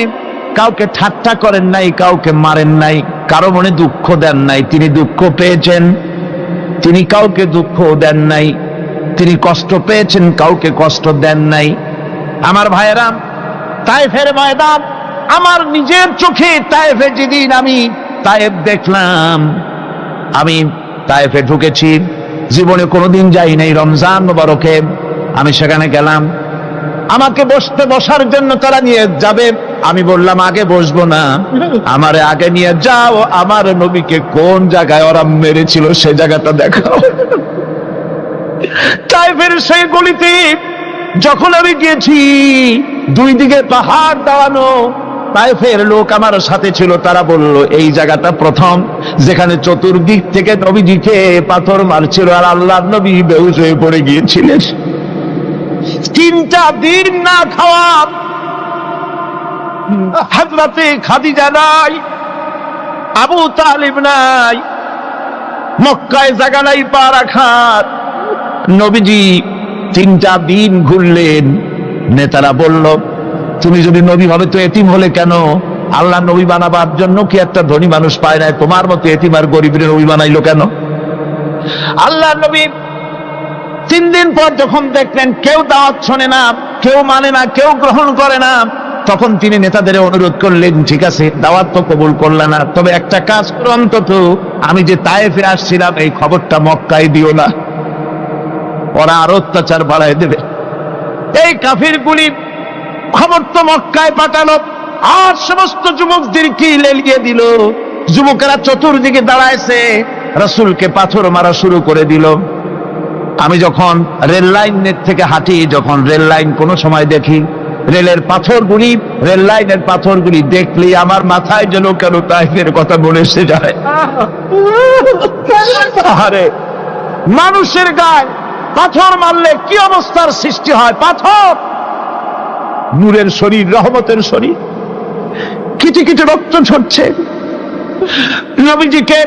কাউকে ঠাট্টা করেন নাই, কাউকে মারেন নাই, কারো মনে দুঃখ দেন নাই। তিনি দুঃখ পেয়েছেন, তিনি কাউকে দুঃখ দেন নাই। তিনি কষ্ট পেয়েছেন, কাউকে কষ্ট দেন নাই। আমার ভাইয়েরা, তায়েফের ময়দান, আমার নিজের চোখে তায়েফে যেদিন আমি তায়েফ দেখলাম, আমি তায়েফে ঢুকেছি, জীবনে কোনোদিন যাই নাই। রমজান মোবারকে আমি সেখানে গেলাম, আমাকে বসার জন্য তারা নিয়ে যাবে, আমি বললাম আগে বসবো না, আমারে আগে নিয়ে যাও, আমার নবীকে কোন জায়গায় ওরা মেরেছিল সেই জায়গাটা দেখাও। তায়েফের সেই গলিতে যখন আমি গিয়েছি, দুই দিকে পাহাড় দাঁড়ানো, তায়েফের লোক আমার সাথে ছিল, তারা বলল এই জায়গাটা প্রথম যেখানে চতুর্দিক থেকে নবীজিকে পাথর মারছিল আর আল্লাহর নবী বেহুশ হয়ে পড়ে গিয়েছিলেন। 3টা দিন না খাওয়া, হযরতে খাদিজা নাই, আবু তালিব নাই, মক্কায় জায়গা নাই পা রাখার। নবীজি 3টা দিন ঘুরলেন। নেতারা বলল তুমি যদি নবী হবে তো এতিম হলে কেন? আল্লাহ নবী বানাবার জন্য কি একটা ধনী মানুষ পায় না? তোমার মতো এতিম আর গরিবের নবী বানাইলো কেন? আল্লাহ নবী 3 দিন পর যখন দেখলেন কেউ দাওয়াত শোনে না, কেউ মানে না, কেউ গ্রহণ করে না, তখন তিনি নেতাদের অনুরোধ করলেন ঠিক আছে দাওয়াত তো কবুল করলে না, তবে একটা কাজ করো, অন্তত আমি যে তায়েফে আসছিলাম এই খবরটা মক্কায় দিও না, ওরা আরো অত্যাচার বাড়ায় দেবে। এই কাফিরগুলি খবর তো মক্কায় পাঠালো আর সমস্ত যুবকদেরকে লেলিয়ে দিল। যুবকেরা চতুর্দিকে দাঁড়াইছে, রাসূলকে পাথর মারা শুরু করে দিল। আমি যখন রেল লাইনের থেকে হাঁটি, যখন রেল লাইন কোনো সময় দেখি, রেলের পাথরগুলি, রেল লাইনের পাথরগুলি দেখলে আমার মাথায় যেন কেন তায়েফের কথা মনে এসে যায়। আরে মানুষের গায়ে পাথর মারলে কি অবস্থার সৃষ্টি হয়? পাথর নূরের শরীর, রহমতের শরীর, কিটি কিটি রক্ত ঝরছে। নবীজিকে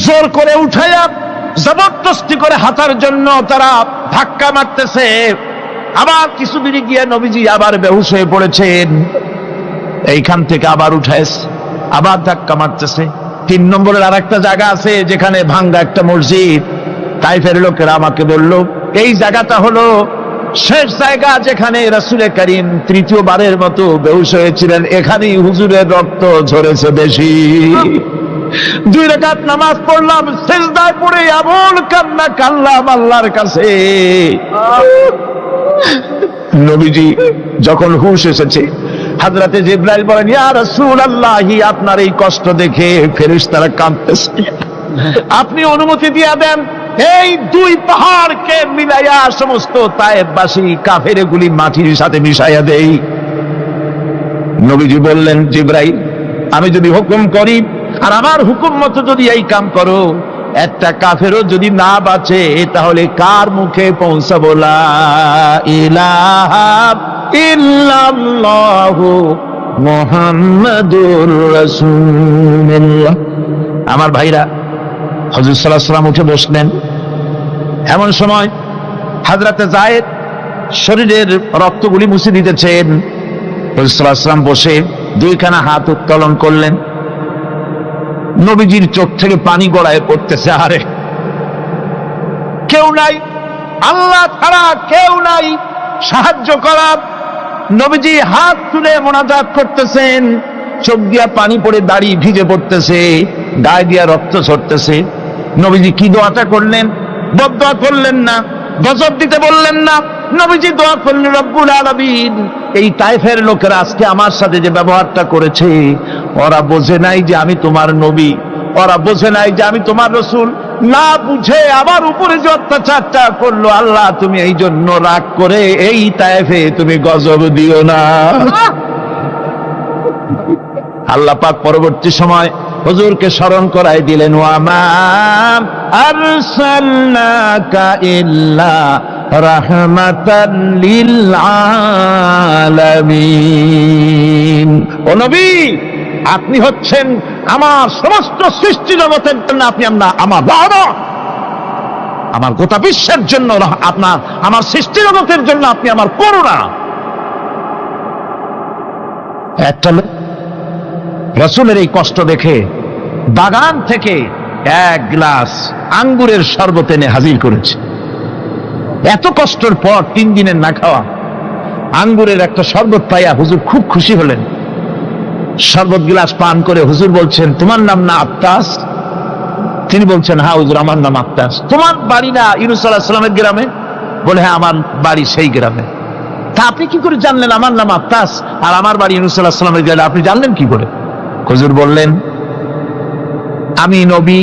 জোর করে উঠাইয়া জবরদস্তি করে হাঁটার জন্য তারা ধাক্কা মারতেছে। আবার কিছুদিন গিয়ে নবীজি আবার বেহুশ হয়ে পড়েছেন, এইখান থেকে আবার উঠাইছে, আবার ধাক্কা মারতেছে। 3 নম্বরের আর একটা জায়গা আছে যেখানে ভাঙ্গা একটা মসজিদ। তাইফের লোকেরা আমাকে বলল এই জায়গাটা হলো শেষ জায়গা যেখানে রাসূল করিম 3য়-বারের মতো বেহুশ হয়েছিলেন, এখানেই হুজুরের রক্ত ঝরেছে বেশি। 2 রাকাত নামাজ পড়লাম, সিজদায় পড়ে এমন কান্না কাঁদলাম আল্লাহর কাছে। নবীজি যখন হুঁশ এসেছে, হযরতে জিবরাইল বলেন ইয়া রাসূলুল্লাহ, আপনার এই কষ্ট দেখে ফেরেশতারা কাঁদতেছে, আপনি অনুমতি দিয়ে দেন এই 2 পাহাড়কে মিলাইয়া সমস্ত তায়েফবাসী কাফেরগুলি মাটির সাথে মিশাইয়া দেই। নবীজি বললেন জিবরাইল, আমি যদি হুকুম করি আর আমার হুকুম মতো যদি এই কাম করো, একটা কাফেরও যদি না বাঁচে তাহলে কার মুখে পৌঁছাবো লা ইলাহা ইল্লাল্লাহু মুহাম্মাদুর রাসূলুল্লাহ। আমার ভাইরা, হুজুর সাল্লাল্লাহু আলাইহি ওয়াসাল্লাম উঠে বসলেন। এমন সময় হযরতে যায়েদ শরীরের রক্তগুলি মুছে দিতেছেন। হুজুর সাল্লাল্লাহু আলাইহি ওয়াসাল্লাম বসে 2খানা হাত উত্তোলন করলেন। নবীজির চোখ থেকে পানি গড়ায় পড়তেছে। আরে কেউ নাই, আল্লাহ ছাড়া কেউ নাই সাহায্য করার। নবীজি হাত তুলে মোনাজাত করতেছেন, চোখ দিয়া পানি পড়ে দাড়ি ভিজে পড়তেছে, গায়ে দিয়া রক্ত ঝরতেছে। নবীজি কি দোয়াটা করলেন? বদদোয়া করলেন না, গজব দিতে বললেন না। নবীজি দোয়া করলেন রব্বুল আলামিন, এই তায়েফের লোকেরা আজকে আমার সাথে যে ব্যবহারটা করেছে, ওরা বোঝে নাই যে আমি তোমার নবী, ওরা বোঝে নাই যে আমি তোমার রাসূল, না বুঝে আমার উপরে যে অত্যাচারটা করলো, আল্লাহ তুমি এই জন্য রাগ করে এই তায়েফে তুমি গজব দিও না। আল্লাহ পাক পরবর্তী সময় হুজুরকে স্মরণ করাই দিলেন, ওয়া মা আরসালনাকা ইল্লা রাহমাতাল লিল আলামিন। ও নবী, আপনি হচ্ছেন আমার সমস্ত সৃষ্টি জগতের জন্য, আপনি আমার বাবা, আমার গোটা বিশ্বের জন্য আপনার, আমার সৃষ্টি জগতের জন্য আপনি আমার করুণা। একটা রাসূলের এই কষ্ট দেখে বাগান থেকে 1 গ্লাস আঙ্গুরের শরবত এনে হাজির করেছে। এত কষ্টের পর 3 দিনের না খাওয়া আঙ্গুরের একটা শরবত পাইয়া হুজুর খুব খুশি হলেন। শরবত গ্লাস পান করে হুজুর বলছেন, তোমার নাম না আত্তাস? তিনি বলছেন, হ্যাঁ হুজুর আমার নাম আত্তাস। তোমার বাড়ি না ইউনূস আলাইহিস সালামের গ্রামে? বলে হ্যাঁ আমার বাড়ি সেই গ্রামে। তা আপনি কি করে জানলেন আমার নাম আত্তাস আর আমার বাড়ি ইউনূস আলাইহিস সালামের গ্রামে? আপনি জানলেন কি করে? হুজুর বললেন, আমি নবী,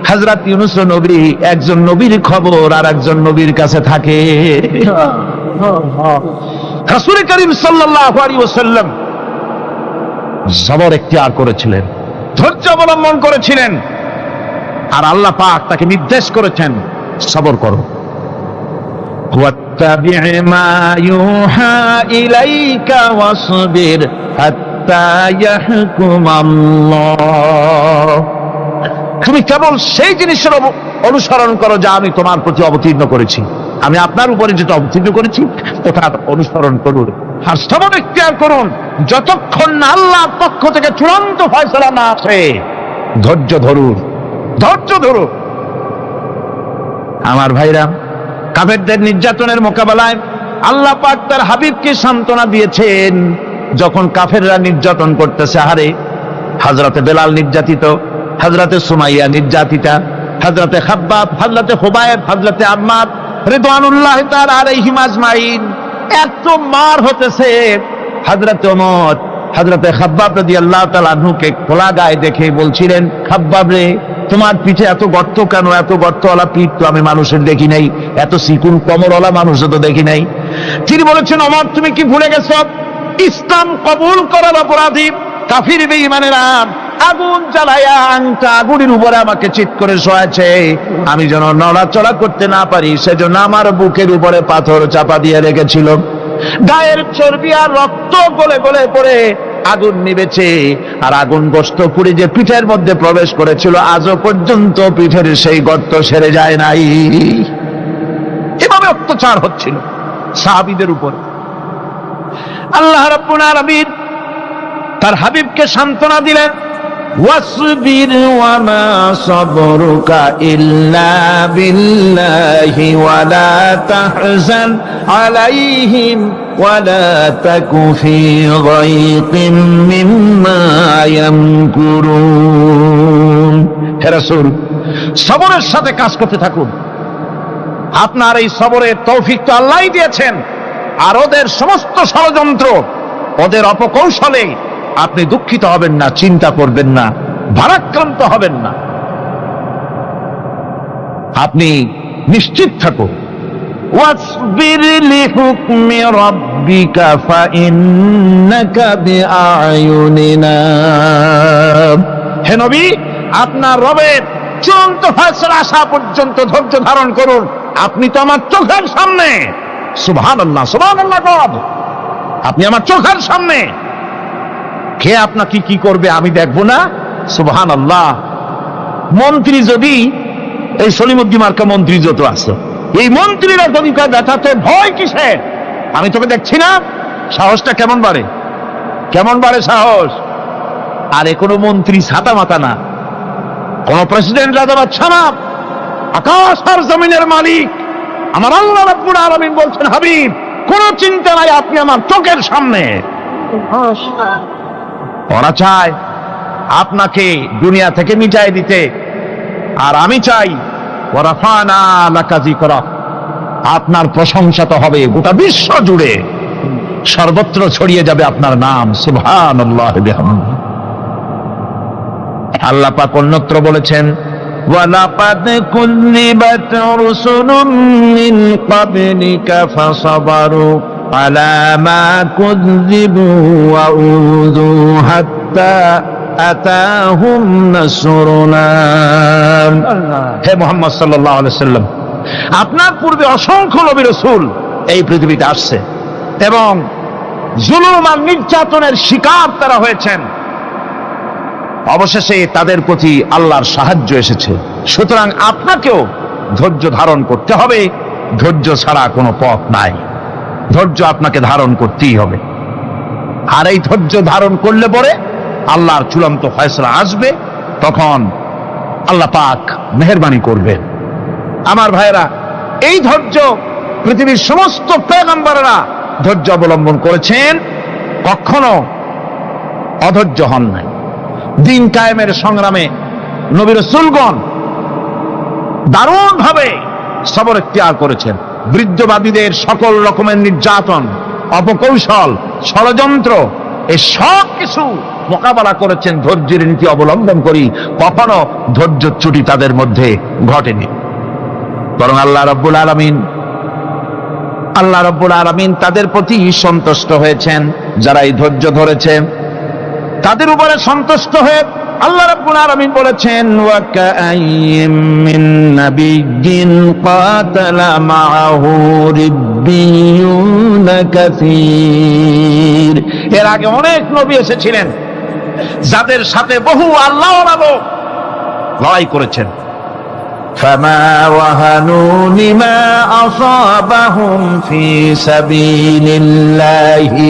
হযরত ইউনূস নবী, একজন নবীর খবর আর একজন নবীর কাছে থাকে। রাসূল করিম সাল্লাল্লাহু আলাইহি ওয়াসাল্লাম সবর ইখতিয়ার করেছিলেন, ধৈর্য অবলম্বন করেছিলেন। আর আল্লাহ পাক তাকে নির্দেশ করেছেন, সবর করো। ওয়াত্তাবি' মা ইউহা ইলাইকা ওয়াসবির হাত্তা ইয়াহকুমাল্লাহ। তুমি কেবল সেই জিনিসের অনুসরণ করো যা আমি তোমার প্রতি অবতীর্ণ করেছি। আমি আপনার উপরে যেটা অবতীর্ণ করেছি ওটার অনুসরণ করুন, আর সবর ইখতিয়ার করুন যতক্ষণ না আল্লাহর পক্ষ থেকে চূড়ান্ত ফয়সালা না আসে। ধৈর্য ধরুন, ধৈর্য ধরুন। আমার ভাইরা, কাফেরদের নির্যাতনের মোকাবেলায় আল্লাহ পাক তার হাবিবকে সান্ত্বনা দিয়েছেন। যখন কাফেররা নির্যাতন করতেছে, হারে হযরতে বেলাল নির্যাতিত, হযরতে সুমাইয়া নির্যাতিতা, হযরতে খাব্বাব, হযরতে খুবাইব, হযরতে আম্মার রিদওয়ানুল্লাহি তাআলা আলাইহিম আজমাইন, এত মার হতেছে। হযরতে ওমর হযরতে খাব্বাব রাদিয়াল্লাহু তাআলা আনহুকে খোলা গায়ে দেখে বলছিলেন, খাব্বাব রে, তোমার পিঠে এত গর্ত কেন? এত গর্তওয়ালা পিঠ তো আমি মানুষের দেখি নাই, এত চিকুন কোমরওয়ালা মানুষও তো দেখি নাই। তিনি বলেছেন, ওমর তুমি কি ভুলে গেছো? ইসলাম কবুল করার অপরাধী কাফির বেঈমানেরা আগুন জ্বালায়া আংটা আগুনের উপরে আমাকে চিৎ করে শোয়াছে। আমি যেন নড়াচড়া করতে না পারি সেজন্য আমার বুকের উপরে পাথর চাপা দিয়ে রেখেছিল। গায়ের চর্বি আর রক্ত গলে গলে পড়ে আগুন নিবেছে, আর আগুন গোশত পুড়ে যে পিঠের মধ্যে প্রবেশ করেছিল আজও পর্যন্ত পিঠের সেই গর্ত সেরে যায় নাই। এভাবে অত্যাচার হচ্ছিল সাহাবীদের উপর। আল্লাহ রাব্বুল আলামিন তার হাবিবকে সান্ত্বনা দিলেন, ওয়াসবির ওয়া মা সাবরুকা ইল্লা বিল্লাহি ওয়া লা তাহজান আলাইহিম ওয়া লা তাকু ফি গায়তিন মিম্মা ইয়ামকুরুন। হে রাসূল, সবরের সাথে কাজ করতে থাকুন। আপনার এই সবরের তৌফিক তো আল্লাহই দিয়েছেন, আর ওদের সমস্ত ষড়যন্ত্র, ওদের অপকৌশলে আপনি দুঃখিত হবেন না, চিন্তা করবেন না, ভারাক্রান্ত হবেন না। আপনি নিশ্চিত থাকুন। ওয়াসবির লিহুকমি রাব্বিকা ফাইন্নাকা বিআয়ুনিনা। হে নবী, আপনার রবের চূড়ান্ত ফয়সালা আসা পর্যন্ত ধৈর্য ধারণ করুন। আপনি তো আমার চোখের সামনে। সুবহানাল্লাহ, সুবহানাল্লাহ। গড, আপনি আমার চোখের সামনে। কে আপনাকে কি করবে আমি দেখবো না? সুবহানাল্লাহ। মন্ত্রী যদি, এই সলিমুদ্দিন মার্কা মন্ত্রী যত আছে, এই মন্ত্রীরা যদি ব্যথাতে ভয় কিসে? আমি তোকে দেখছি না? সাহসটা কেমন বাড়ে, কেমন বাড়ে সাহস। আর এ কোনো মন্ত্রী ছাতা মাতা না, কোন প্রেসিডেন্ট রাজা বাদশা না, আকাশ আর জমিনের মালিক আমার আল্লাহ রাব্বুল আলামিন বলছেন, হাবিব কোনো চিন্তা নাই, আপনি আমার চোখের সামনে। ওরা চায় আপনাকে দুনিয়া থেকে মিটাই দিতে, আর আমি চাই ওয়ারাফানা লাকা যিকরা, আপনার প্রশংসা তো হবে গোটা বিশ্ব জুড়ে, সর্বত্র ছড়িয়ে যাবে আপনার নাম। সুবহানাল্লাহ বিহামদিহি। আল্লাহ পাক অন্যত্র বলেছেন, ওয়ালাকাদ কুযযিবাত রুসুলুম মিন ক্বাবলিকা ফাসাবারু আলা মা কুযযিবু ওয়া উযু হাত্তা আতাহুম নাসরুনা। হে মুহাম্মদ সাল্লাল্লাহু আলাইহি সাল্লাম, আপনার পূর্বে অসংখ্য নবী রাসূল এই পৃথিবীতে আসছে এবং জুলুম আর নির্যাতনের শিকার তারা হয়েছেন। অবশেষে তাদের প্রতি আল্লাহর সাহায্য এসেছে। সুতরাং আপনাকেও ধৈর্য ধারণ করতে হবে। ধৈর্য ছাড়া কোনো পথ নাই। ধৈর্য আপনাকে ধারণ করতেই হবে। আর এই ধৈর্য ধারণ করলে পরে আল্লাহর চূড়ান্ত ফয়সালা আসবে, তখন আল্লাহ পাক মেহেরবানি করবেন। আমার ভাইয়েরা, এই ধৈর্য পৃথিবীর সমস্ত পয়গম্বররা ধৈর্য অবলম্বন করেছেন, কখনো অধৈর্য হন নাই। দিন কায়েমের সংগ্রামে নবী রাসূলগণ দারুণ ভাবে সবর ইখতিয়ার করেছেন। বৃদ্ধবাদীদের সকল রকমের নির্যাতন, অপকৌশল, ষড়যন্ত্র, এই সব কিছু মোকাবেলা করেছেন ধৈর্যের নীতি অবলম্বন করি। কখনো ধৈর্যচ্যুতি তাদের মধ্যে ঘটেনি, বরং আল্লাহ রাব্বুল আলামিন তাদের প্রতি সন্তুষ্ট হয়েছেন যারা এই ধৈর্য ধরেছে। তাদের উপরে সন্তুষ্ট হয়ে আল্লাহ রাব্বুল আলামিন বলেছেন, ওয়া কাআইয়্যিম মিন নাবিয়্যিন কাতালা মাআহু রিব্বিয়ুন কাসীর। এর আগে অনেক নবী এসেছিলেন যাদের সাথে বহু আল্লাহওয়ালা লোক লড়াই করেছেন। ফামা ওয়াহানু লিমা আসাবাহুম ফি সাবিলিল্লাহি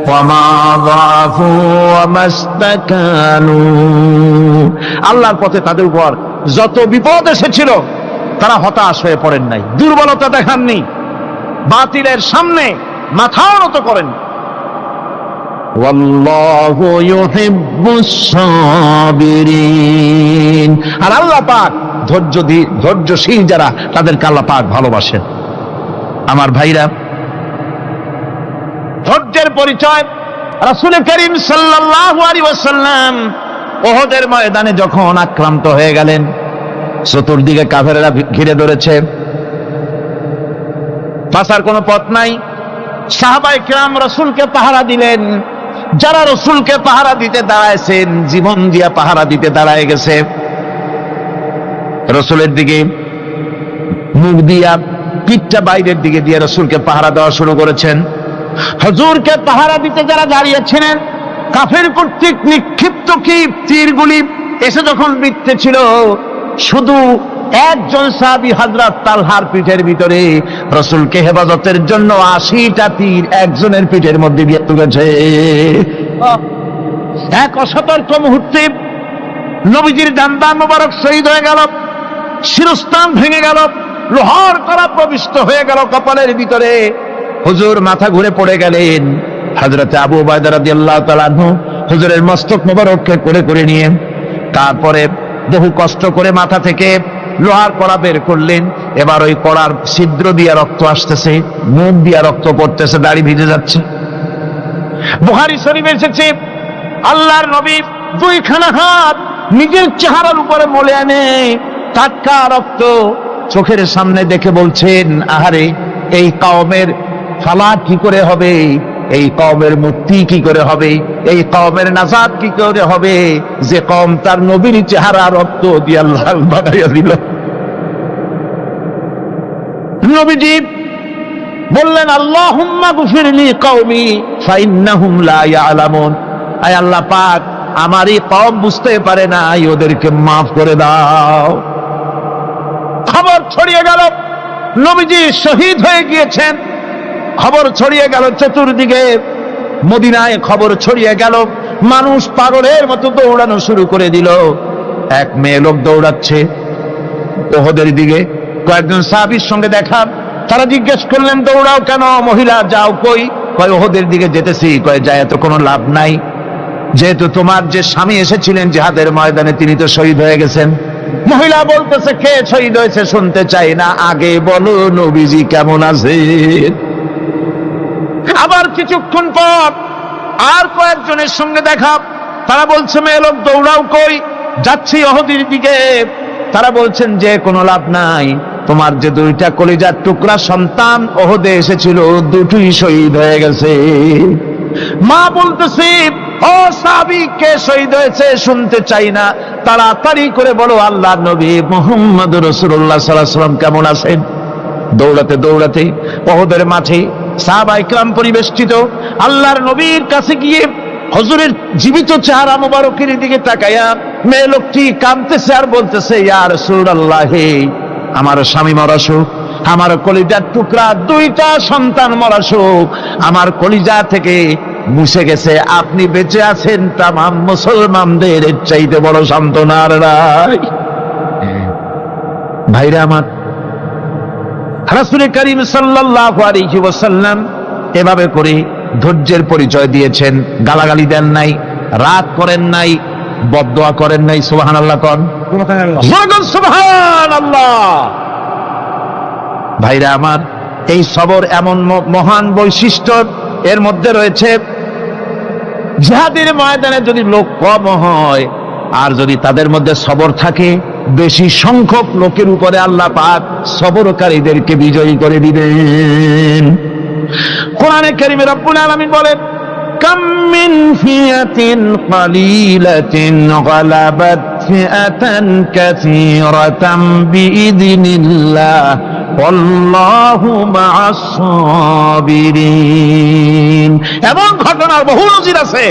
ওয়ামা যাআফু ওয়া মাস্তাকানু। আল্লাহর পথে তাদের উপর যত বিপদ এসেছিল তারা হতাশ হয়ে পড়েন নাই, দুর্বলতা দেখাননি, বাতিলের সামনে মাথাও নত করেন। ওয়াল্লাহু ইউহিব্বুস সাবিরিন। আর আল্লাহ পাক ধৈর্যশীল যারা তাদেরকে আল্লাহ পাক ভালোবাসেন। আমার ভাইরা, ধৈর্যের পরিচয় রাসূল করিম সাল্লাল্লাহু আলাইহি ওয়াসাল্লাম উহুদের ময়দানে যখন আক্রান্ত হয়ে গেলেন, চতুর্দিকে কাফেররা ঘিরে ধরেছে, বাঁচার কোনো পথ নাই। সাহাবায়ে কিরাম রাসূলকে পাহারা দিলেন। যারা রাসূলকে পাহারা দিতে দাঁড়াইছেন, জীবন দিয়া পাহারা দিতে দাঁড়ায় গেছে, রাসূলের দিকে মুখ দিয়া, পিঠটা বাইরের দিকে দিয়ে রাসূলকে পাহারা দেওয়া শুরু করেছেন। হুজুরকে পাহারা দিতে যারা দাঁড়িয়েছিলেন, কাফের কর্তৃক নিক্ষিপ্ত কি তীরগুলি এসে যখন বিঁধতেছিল, শুধু একজন সাহাবী হযরত তালহার পিঠের ভিতরে রাসূলকে হেফাজতের জন্য 80টা তীর একজনের পিঠের মধ্যে দিয়ে ঢুকেছে। এক অসতর্ক মুহূর্তে নবীজির ডান্ডা মোবারক শহীদ হয়ে গেল, শিরস্থান ভেঙে গেল, লোহার কড়া প্রবিষ্ট হয়ে গেল কপালের ভিতরে। হুজুর মাথা ঘুরে পড়ে গেলেন। হযরত আবু উবাইদা রাদিয়াল্লাহু তাআলা আনহু হুজুরের মস্তক মোবারককে করে নিয়ে তারপরে বহু কষ্ট করে মাথা থেকে লোহার কড়া বের করলেন। এবার ওই কড়ার ছিদ্র দিয়ে রক্ত আসতেছে, মুখ দিয়ে রক্ত পড়তেছে, দাড়ি ভিজে যাচ্ছে। বুখারী শরীফে এসেছে, আল্লাহর নবী দুইখানা হাত নিজের চেহারার উপরে মলে আনে টাটকা রক্ত চোখের সামনে দেখে বলছেন, আহারে, এই কওমের ফালাক কি করে হবে, এই কওমের মুক্তি কি করে হবে, এই কওমের নাজাত কি করে হবে, যে কওম তার নবীর চেহারা রক্ত দিয়ে লাল বানাইয়া দিল। নবীজি বললেন, আল্লাহুম্মা গফিরলি কওমি ফাইন্নাহুম লা ইয়ালামুন। আয় আল্লাহ পাক, আমার এই কওম বুঝতে পারে না, ওদেরকে মাফ করে দাও। খবর ছড়িয়ে গেল নবীজি শহীদ হয়ে গিয়েছেন। খবর ছড়িয়ে গেল চতুর্দিকে, মদিনায় খবর ছড়িয়ে গেল। মানুষ পাগলের মতো দৌড়ানো শুরু করে দিল। এক মেয়ে লোক দৌড়াচ্ছে উহুদের দিকে। কয়েকজন সাহাবীর সঙ্গে দেখা, তারা জিজ্ঞেস করলেন, দৌড়াও কেন মহিলা, যাও কই? কয় উহুদের দিকে যেতেছি। কয় যায় তো কোনো লাভ নাই, যেহেতু তোমার যে স্বামী এসেছিলেন জিহাদের ময়দানে তিনি তো শহীদ হয়ে গেছেন। মহিলা বলতেছে, কে শহীদ হয়েছে শুনতে চাই না, আগে বলো নবীজি কেমন আছে। আবার কিছুক্ষণ পর আর কয়েকজনের সঙ্গে দেখা, তারা বলছে, মেয়ে লোক দৌড়াও কই? যাচ্ছি উহুদের দিকে। তারা বলছেন যে কোনো লাভ নাই, তোমার যে দুইটা কলিজার টুকরা সন্তান উহুদে এসেছিল দুটোই শহীদ হয়ে গেছে। মা বলতেছে, ও সাহাবী, কে শহীদ হয়েছে শুনতে চাই না, তাড়াতাড়ি করে বলো আল্লাহর নবী মুহাম্মদুর রাসূলুল্লাহ সাল্লাল্লাহু আলাইহি ওয়াসাল্লাম কেমন আছেন। দৌড়াতে দৌড়াতে উহুদের মাঠে সাহাবায়ে কিরাম পরিবেষ্টিত। আল্লাহর নবীর কাছে গিয়ে হুজুরের জীবিত চেহারা মোবারকের দিকে তাকায়া মেয়ে লোকটি কাঁদতেছে আর বলতেছে, ইয়া রাসূলুল্লাহ, আমার স্বামী মরা শোক, আমার কলিজার টুকরা দুইটা সন্তান মরা শোক আমার কলিজা থেকে মুছে গেছে, আপনি বেঁচে আছেন, তামাম মুসলমানদের চাইতে বড় সান্ত্বনার নাই। ভাইরা আমার, রাসূল করিম সাল্লাল্লাহু আলাইহি ওয়াসাল্লাম এভাবে করে ধৈর্যের পরিচয় দিয়েছেন। গালাগালি দেন নাই, রাগ করেন নাই, বদদোয়া করেন নাই। সুবহানাল্লাহ কোন, সুবহানাল্লাহ। ভাইরা আমার, এই সবর এমন মহান বৈশিষ্ট্য, এর মধ্যে রয়েছে জিহাদের ময়দানে যদি লোক কম হয় আর যদি তাদের মধ্যে সবর থাকে, বেশি সংখ্যক লোকের উপরে আল্লাহ পাক সবরকারীদেরকে বিজয়ী করে দিবেন। কোরআনে কারীমে রব্বুল আলামিন বলেন, কাম মিন ফিয়াতিন কালিলাতিন গালাবাত ফিআতান কাসীরাতাম বিইذনিল্লাহ আল্লাহু মা'আস সাবিরিন। এবং ঘটনার বহু নজির আছে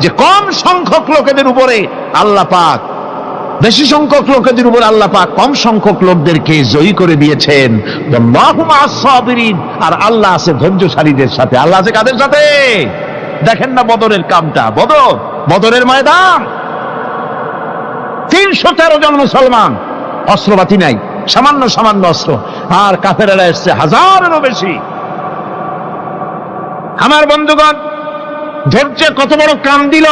যে কম সংখ্যক লোকেদের উপরে আল্লাহ পাক, বেশি সংখ্যক লোকেদের উপর আল্লাহ পাক কম সংখ্যক লোকদেরকে জয়ী করে দিয়েছেন। আল্লাহু মা'আস সাবিরিন, আর আল্লাহ আছে ধৈর্যশালীদের সাথে। আল্লাহ আছে কাদের সাথে? দেখেন না বদরের কামটা, বদরের ময়দান, 313 জন মুসলমান, অস্ত্রপাতি নাই, সামান্য সামান্য অস্ত্র, আর কাফেরেরা এসছে হাজারেরও বেশি। আমার বন্ধুগণ, ধৈর্যে কত বড় কাম দিল!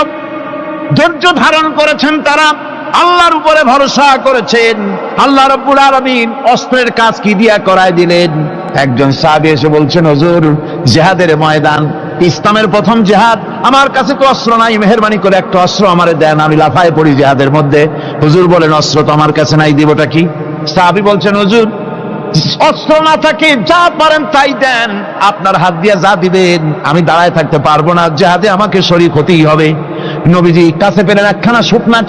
ধৈর্য ধারণ করেছেন তারা, আল্লাহর উপরে ভরসা করেছেন। আল্লাহ রাব্বুল আলামিন অস্ত্রের কাজ কি দিয়া করায় দিলেন। একজন সাহাবী এসে বলছেন, হুজুর, জিহাদের ময়দান, ইসলামের প্রথম জিহাদ, আমার কাছে তো অস্ত্র নাই, মেহেরবানি করে একটা অস্ত্র আমারে দেন, আমি লাফায় পড়ি জিহাদের মধ্যে। হুজুর বলেন, অস্ত্র তো আমার কাছে নাই, দিবটা কি? সাহাবী বলছেন, হুজুর, অস্ত্র না থাকে যা পারেন তাই দেন, আপনার হাত দিয়ে যা দিবেন আমি দাঁড়ায় থাকতে পারবো না, জিহাদে আমাকে শরীক হতেই হবে। নবীজি কাছে পেলেন একখানা শুকনা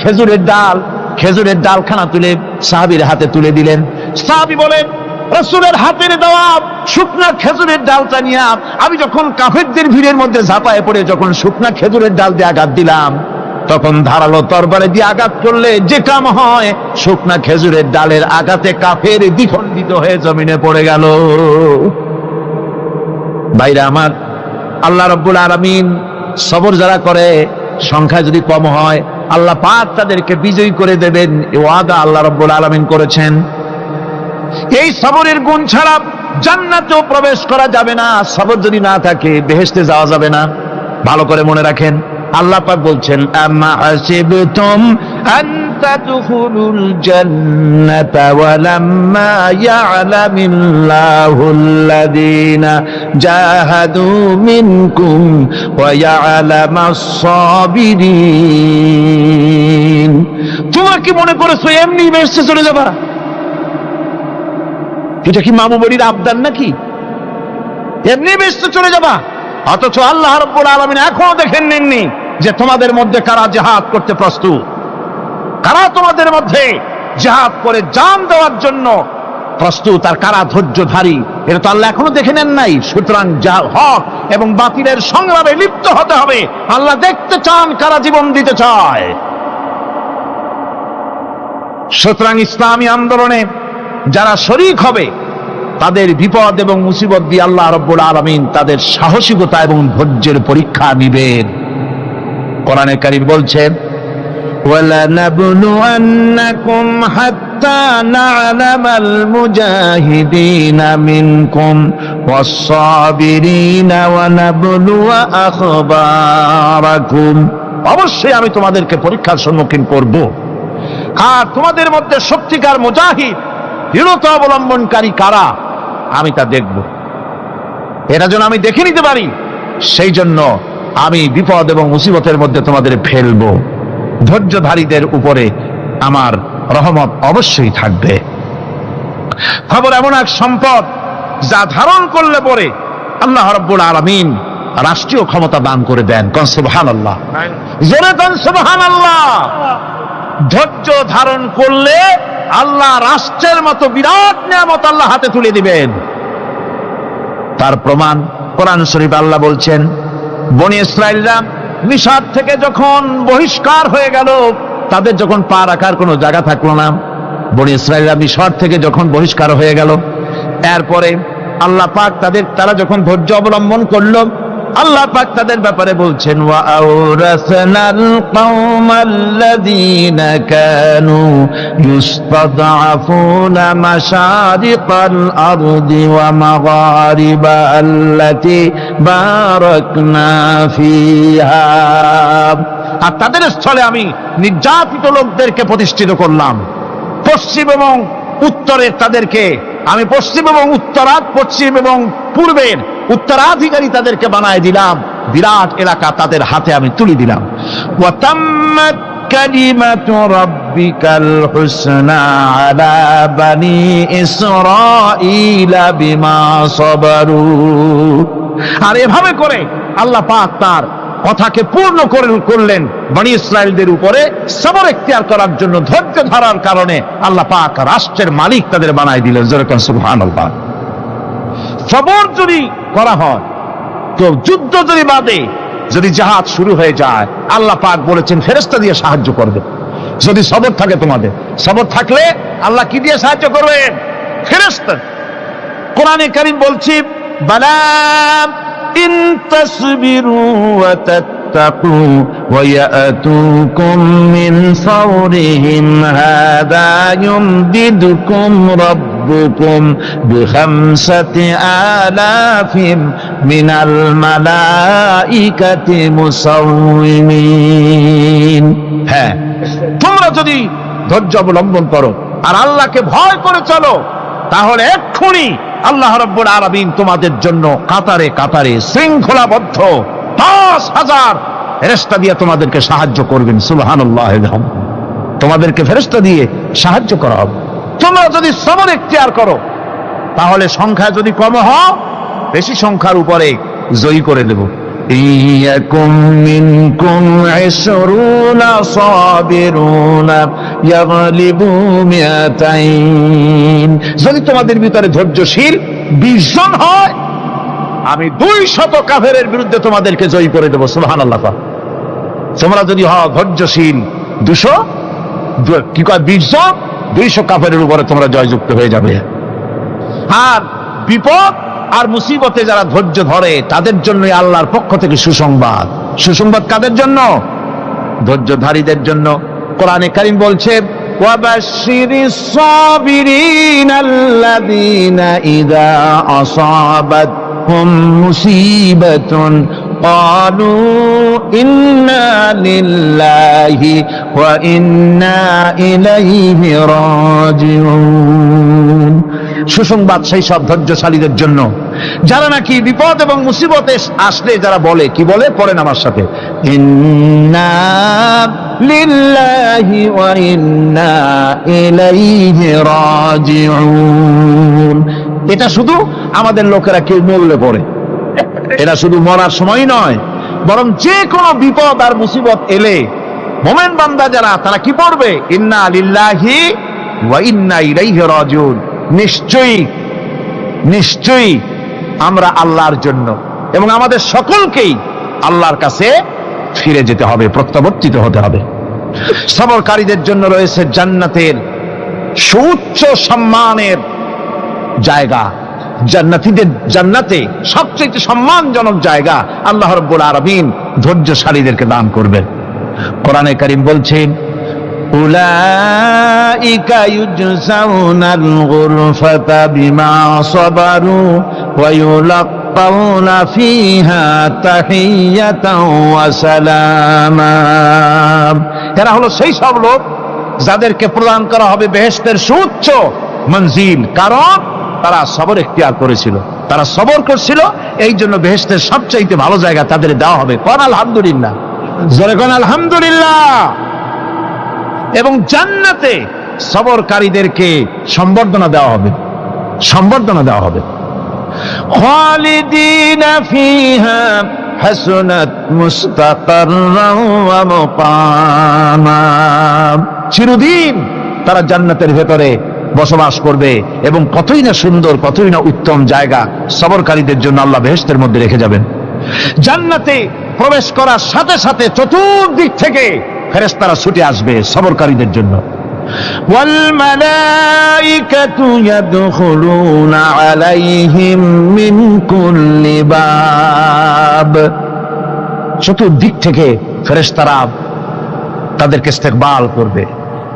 খেজুরের ডালখানা তুলে সাহাবীর হাতে তুলে দিলেন। সাহাবী বলেন, রাসূলের হাতের দেওয়া শুকনা খেজুরের ডালটা নিয়ে আমি যখন কাফেরদের ভিড়ের মধ্যে ঝাঁপায় পড়ে যখন শুকনা খেজুরের ডাল দিয়ে আঘাত দিলাম, তখন ধারালো তরবারে দিয়ে আঘাত করলে যে কাম হয়, শুকনা খেজুরের ডালের আঘাতে কাফের দ্বিখণ্ডিত হয়ে জমিনে পড়ে গেল। ভাইরা আমার, আল্লাহ রাব্বুল আলামিন সবর যারা করে, সংখ্যা যদি কম হয়, আল্লাহ পাক তাদেরকে বিজয়ী করে দেবেন, এই ওয়াদা আল্লাহ রাব্বুল আলামিন করেছেন। এই সবরের গুণ ছাড়া জান্নাতেও প্রবেশ করা যাবে না। সবর যদি না থাকে বেহেশতে যাওয়া যাবে না। ভালো করে মনে রাখেন, আল্লাহ পাক বলছেন, আম্মা হাসিবতুম আন তাদখুলুল জান্নাতা ওয়া লাম্মা ইয়া'লামিল্লাহুল্লাযীনা জাহাদু মিনকুম ওয়া ইয়া'লামাস সাবিরিন। তোমরা কি মনে করেছো এমনি বেহেশতে চলে যাবা? এটা কি মামু বাড়ির আবদার নাকি? এমনি বেহেশতে চলে যাবা? অথচ আল্লাহ রাব্বুল আলামিন এখনো দেখেন নেননি যে তোমাদের মধ্যে কারা জিহাদ করতে প্রস্তুত, কারা তোমাদের মধ্যে জিহাদ করে জান দেওয়ার জন্য প্রস্তুত, আর কারা ধৈর্যধারী, এটা তো আল্লাহ এখনো দেখে নেন নাই। সুতরাং হক এবং বাতিলের সংগ্রামে লিপ্ত হতে হবে। আল্লাহ দেখতে চান কারা জীবন দিতে চায়। সুতরাং ইসলামী আন্দোলনে যারা শরীক হবে, তাদের বিপদ এবং মুসিবত দিয়ে আল্লাহ রাব্বুল আলামিন তাদের সাহসিকতা এবং ধৈর্যের পরীক্ষা নেবেন। কোরআনে কারীম বলছেন, ওয়ালানাবলুয়ান্নাকুম হাত্তা না'লামাল মুজাহিদিনা মিনকুম ওয়াস-সাবিরিনা ওয়া নাবলুয়া আখবারাকুম। অবশ্যই আমি তোমাদেরকে পরীক্ষার সম্মুখীন করব, আর তোমাদের মধ্যে সত্যিকার মুজাহিদ, দৃঢ়তা অবলম্বনকারী কারা, আমি তা দেখব। এটা যেন আমি দেখে নিতে পারি, সেই জন্য আমি বিপদ এবং মুসিবতের মধ্যে তোমাদের ফেলবো। ধৈর্যধারীদের উপরে আমার রহমত অবশ্যই থাকবে। খবর এমন এক সম্পদ যা ধারণ করলে পরে আল্লাহ রাব্বুল আলামিন রাষ্ট্রীয় ক্ষমতা দান করে দেন। কোন সুবহানাল্লাহ, জোরে কোন সুবহানাল্লাহ। ধৈর্য ধারণ করলে আল্লাহ রাষ্ট্রের মতো বিরাট নিয়ামত আল্লাহ হাতে তুলে দিবেন। তার প্রমাণ কোরআন শরীফ আল্লাহ বলছেন, বনি ইসরাইলরা মিশর থেকে যখন বহিষ্কার হয়ে গেল, তাদের যখন পা রাখার কোনো জায়গা থাকলো না, বনি ইসরাইলরা মিশর থেকে যখন বহিষ্কার হয়ে গেল, এরপরে আল্লাহ পাক তারা যখন ধৈর্য অবলম্বন করলো, আল্লাহ পাক তাদের ব্যাপারে বলছেন, ওয়া আওরাসনাল কওমাল্লাযীনা কানু ইউস্তাদআফুনা মাশারিকাল আরদি ওয়া মাগারিবা আল্লাতী বারাকনা ফিহা। আর তাদের স্থলে আমি নির্যাতিত লোকদেরকে প্রতিষ্ঠিত করলাম। পশ্চিম এবং উত্তরের তাদেরকে আমি পশ্চিম এবং পূর্বের উত্তরাধিকারী তাদেরকে বানায় দিলাম। বিরাট এলাকা তাদের হাতে আমি তুলে দিলাম। ওয়া তাম্মাত কালিমাতু রাব্বিকাল হুসনা আলা বানি ইসরাঈলা বিমা সাবারু। আর এভাবে করে আল্লাহ পাক তার কথাকে পূর্ণ করলেন বনি ইসরায়েলদের উপরে সবর এখতিয়ার করার জন্য, ধৈর্য ধরার কারণে আল্লাহ পাক রাষ্ট্রের মালিক তাদের বানাই দিলেন। যেরকম সুবহানাল্লাহ। সবর যদি করা হয় তো যুদ্ধ যদি বাদে, যদি জাহাজ শুরু হয়ে যায়, আল্লাহ পাক বলেছেন ফেরেশতা দিয়ে সাহায্য করবে। যদি সবর থাকে তোমাদের, সবর থাকলে আল্লাহ কি দিয়ে সাহায্য করবেন? ফেরেশতা। কোরআনে কারীম বলছে বালা ইন তাসবিরু ওয়া তাত্তাকু ওয়া ইয়াতুকুম মিন ফাওরিহিম হাদা ইউমদিদুকুম রাব্বুকুম বিখামসাতি আলাফিন মিনাল মালাইকাতি মুসাউমিন। হ্যাঁ, তোমরা যদি ধৈর্য অবলম্বন করো আর আল্লাহকে ভয় করে চলো, তাহলে এক্ষুনি আল্লাহ রাব্বুল আলামিন তোমাদের জন্য কাতারে কাতারে শৃঙ্খলাবদ্ধ ৫,০০০ ফেরেশতা দিয়ে তোমাদেরকে সাহায্য করবেন। সুবহানাল্লাহ। তোমাদেরকে ফেরেশতা দিয়ে সাহায্য করা হবে। তোমরা যদি সবর এখতিয়ার করো, তাহলে সংখ্যা যদি কম হয়, বেশি সংখ্যার উপরে জয়ী করে দেব। ইয়াকুম মিনকুম ২০ সাবিরুনা ইয়াগলিবু মিআতাইন। যদি তোমাদের ভিতরে ধৈর্যশীল ২০ জন হয়, আমি ২০০ কাফেরের বিরুদ্ধে তোমাদেরকে জয়ী করে দেব। সুবহানাল্লাহ। তোমরা যদি হও ধৈর্যশীল ২০০ ২০ জন, ২০০ কাফেরের উপরে তোমরা জয়যুক্ত হয়ে যাবে। আর বিপদ আর মুসিবতে যারা ধৈর্য ধরে, তাদের জন্য আল্লাহর পক্ষ থেকে সুসংবাদ। সুসংবাদ কাদের জন্য? ধৈর্যধারীদের জন্য। কোরআনে কারীম বলছে ওয়াবাশশিরিস সাবিরিনাল্লাযীনা ইযা আসাবাতহুম মুসিবাতুন ক্বালু ইন্না লিল্লাহি ওয়া ইন্না ইলাইহি রাজিউন। সুসংবাদ সেই সব ধৈর্যশালীদের জন্য যারা নাকি বিপদ এবং মুসিবতে আসলে যারা বলে, কি বলে? পড়েন আমার সাথে, ইন্না লিল্লাহি ওয়া ইন্না ইলাইহি রাজিউন। এটা শুধু আমাদের লোকেরা কেউ মরলে পড়ে, এটা শুধু মরার সময় নয়, বরং যে কোনো বিপদ আর মুসিবত এলে মুমিন বান্দা যারা, তারা কি পড়বে? ইন্না লিল্লাহি ওয়া ইন্না ইলাইহি রাজিউন। নিশ্চয়ই নিশ্চয়ই আমরা আল্লাহর জন্য এবং আমাদের সকলকেই আল্লাহর কাছে ফিরে যেতে হবে, প্রত্যাবর্তিত হতে হবে। সবরকারীদের জন্য রয়েছে জান্নাতের সুউচ্চ সম্মানের জায়গা। জান্নাতে সবচেয়ে সম্মানজনক জায়গা আল্লাহ রাব্বুল আলামিন ধৈর্যশালীদেরকে দান করবেন। কোরআনে কারীম বলছেন উলাইকা ইউজসাউনাল গুরফাতা বিমা সাবারু ওয়া ইউলাক্কাউনা ফিহা তাহিয়াতাও ওয়া সালামা। এরা হলো সেই সব লোক যাদেরকে প্রদান করা হবে বেহেশতের সুউচ্চ মঞ্জিল, কারণ তারা সবর এখতিয়ার করেছিল, তারা সবর করছিল, এই জন্য বেহেশতের সবচাইতে ভালো জায়গা তাদের দেওয়া হবে। কোন আলহামদুলিল্লাহ, জোরে কোন আলহামদুলিল্লাহ। এবং জান্নাতে সবরকারীদেরকে সম্বর্ধনা দেওয়া হবে, সম্বর্ধনা দেওয়া হবে। খালিদিনা ফিহা হাসনাত মুস্তাকাররান ওয়া মুকামা। চিরদিন তারা জান্নাতের ভেতরে বসবাস করবে এবং কতই না সুন্দর, কতই না উত্তম জায়গা সবরকারীদের জন্য আল্লাহ বেহেশতের মধ্যে রেখে যাবেন। জান্নাতে প্রবেশ করার সাথে সাথে চতুর্দিক থেকে ফেরেশতারা ছুটে আসবে সবরকারীদের জন্য। ওয়াল মালাইকাতু ইয়াদখুলুনা আলাইহিম মিন কুল্লি বাব। চতুর্দিক থেকে ফেরেশতারা তাদেরকে ইস্তেকবাল করবে,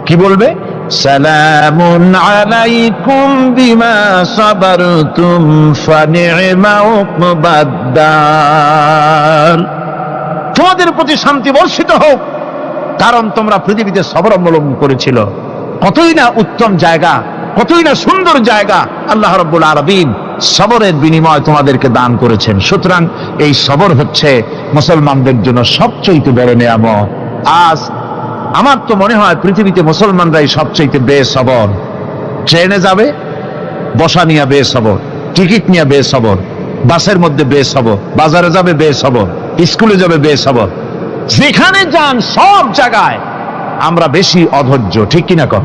কি বলবে? সালামুন আলাইকুম বিমা সাবারতুম ফানি'মা উকবাদ। তোমাদের প্রতি শান্তি বর্ষিত হোক, কারণ তোমরা পৃথিবীতে সবর অবলম্বন করেছিল। কতই না উত্তম জায়গা, কতই না সুন্দর জায়গা আল্লাহ রাব্বুল আলামিন সবরের বিনিময় তোমাদেরকে দান করেছেন। সুতরাং এই সবর হচ্ছে মুসলমানদের জন্য সবচেয়ে বড় নিয়ামত। আজ আমার তো মনে হয় পৃথিবীতে মুসলমানরাই সবচেয়ে বেসবর। ট্রেনে যাবে, বসা নিয়ে বেসবর, টিকিট নিয়ে বেসবর, বাসের মধ্যে বেসবর, বাজারে যাবে বেসবর, স্কুলে যাবে বেসবর, যেখানে যান সব জায়গায় আমরা বেশি অধৈর্য, ঠিক কিনা কর?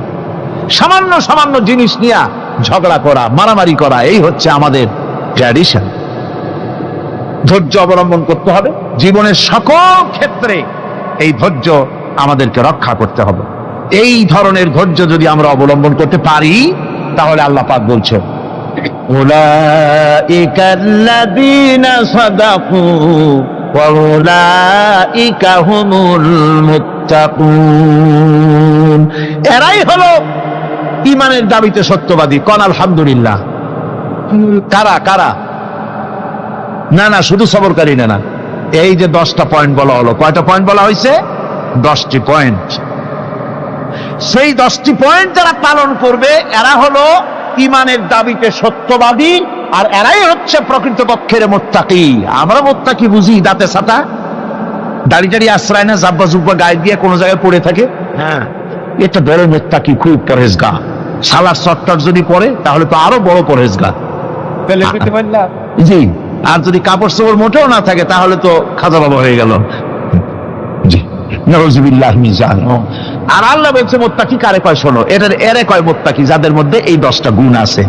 সামান্য সামান্য জিনিস নিয়ে ঝগড়া করা, মারামারি করা, এই হচ্ছে আমাদের ট্র্যাডিশন। ধৈর্য অবলম্বন করতে হবে জীবনের সকল ক্ষেত্রে। এই ধৈর্য আমাদেরকে রক্ষা করতে হবে। এই ধরনের ধৈর্য যদি আমরা অবলম্বন করতে পারি, তাহলে আল্লাহ পাক বলছেন, উলাইকাল্লাযীনা সাদাকু ওয়া উলাইকা হুমুল মুত্তাকুন। এরাই হলো ঈমানের দাবিতে সত্যবাদী। কোন আলহামদুলিল্লাহ। কারা কারা? না না, শুধু সবরকারী না। এই যে 10টা পয়েন্ট বলা হলো, কয়টা পয়েন্ট বলা হয়েছে? 10টি পয়েন্ট। সেই 10টি পয়েন্ট যারা পালন করবে, এরা হলো ঈমানের দাবিতে সত্যবাদী, আর এরাই হচ্ছে প্রকৃতপক্ষের মুত্তাকি। আমরা মুত্তাকি বুঝি দাঁতে ছাতা, দাড়ি টাড়ি আশ্রয় না, জাব্বা জুব্বা গায়ে দিয়ে কোনো জায়গায় পড়ে থাকে, হ্যাঁ, এটা বড় মুত্তাকি, খুব পরহেজগার। সালার চট্টর যদি পড়ে তাহলে তো আরো বড় পরহেজগার। জি, আর যদি কাপড় চোপড় মোটেও না থাকে তাহলে তো খাজা বাবা হয়ে গেল। জি, নাউযুবিল্লাহ মিন যালিক। আর আল্লাহ বলছে মুত্তাকি কারে কয় শোনো, এরে কয় মুত্তাকি যাদের মধ্যে এই 10টা গুণ আছে।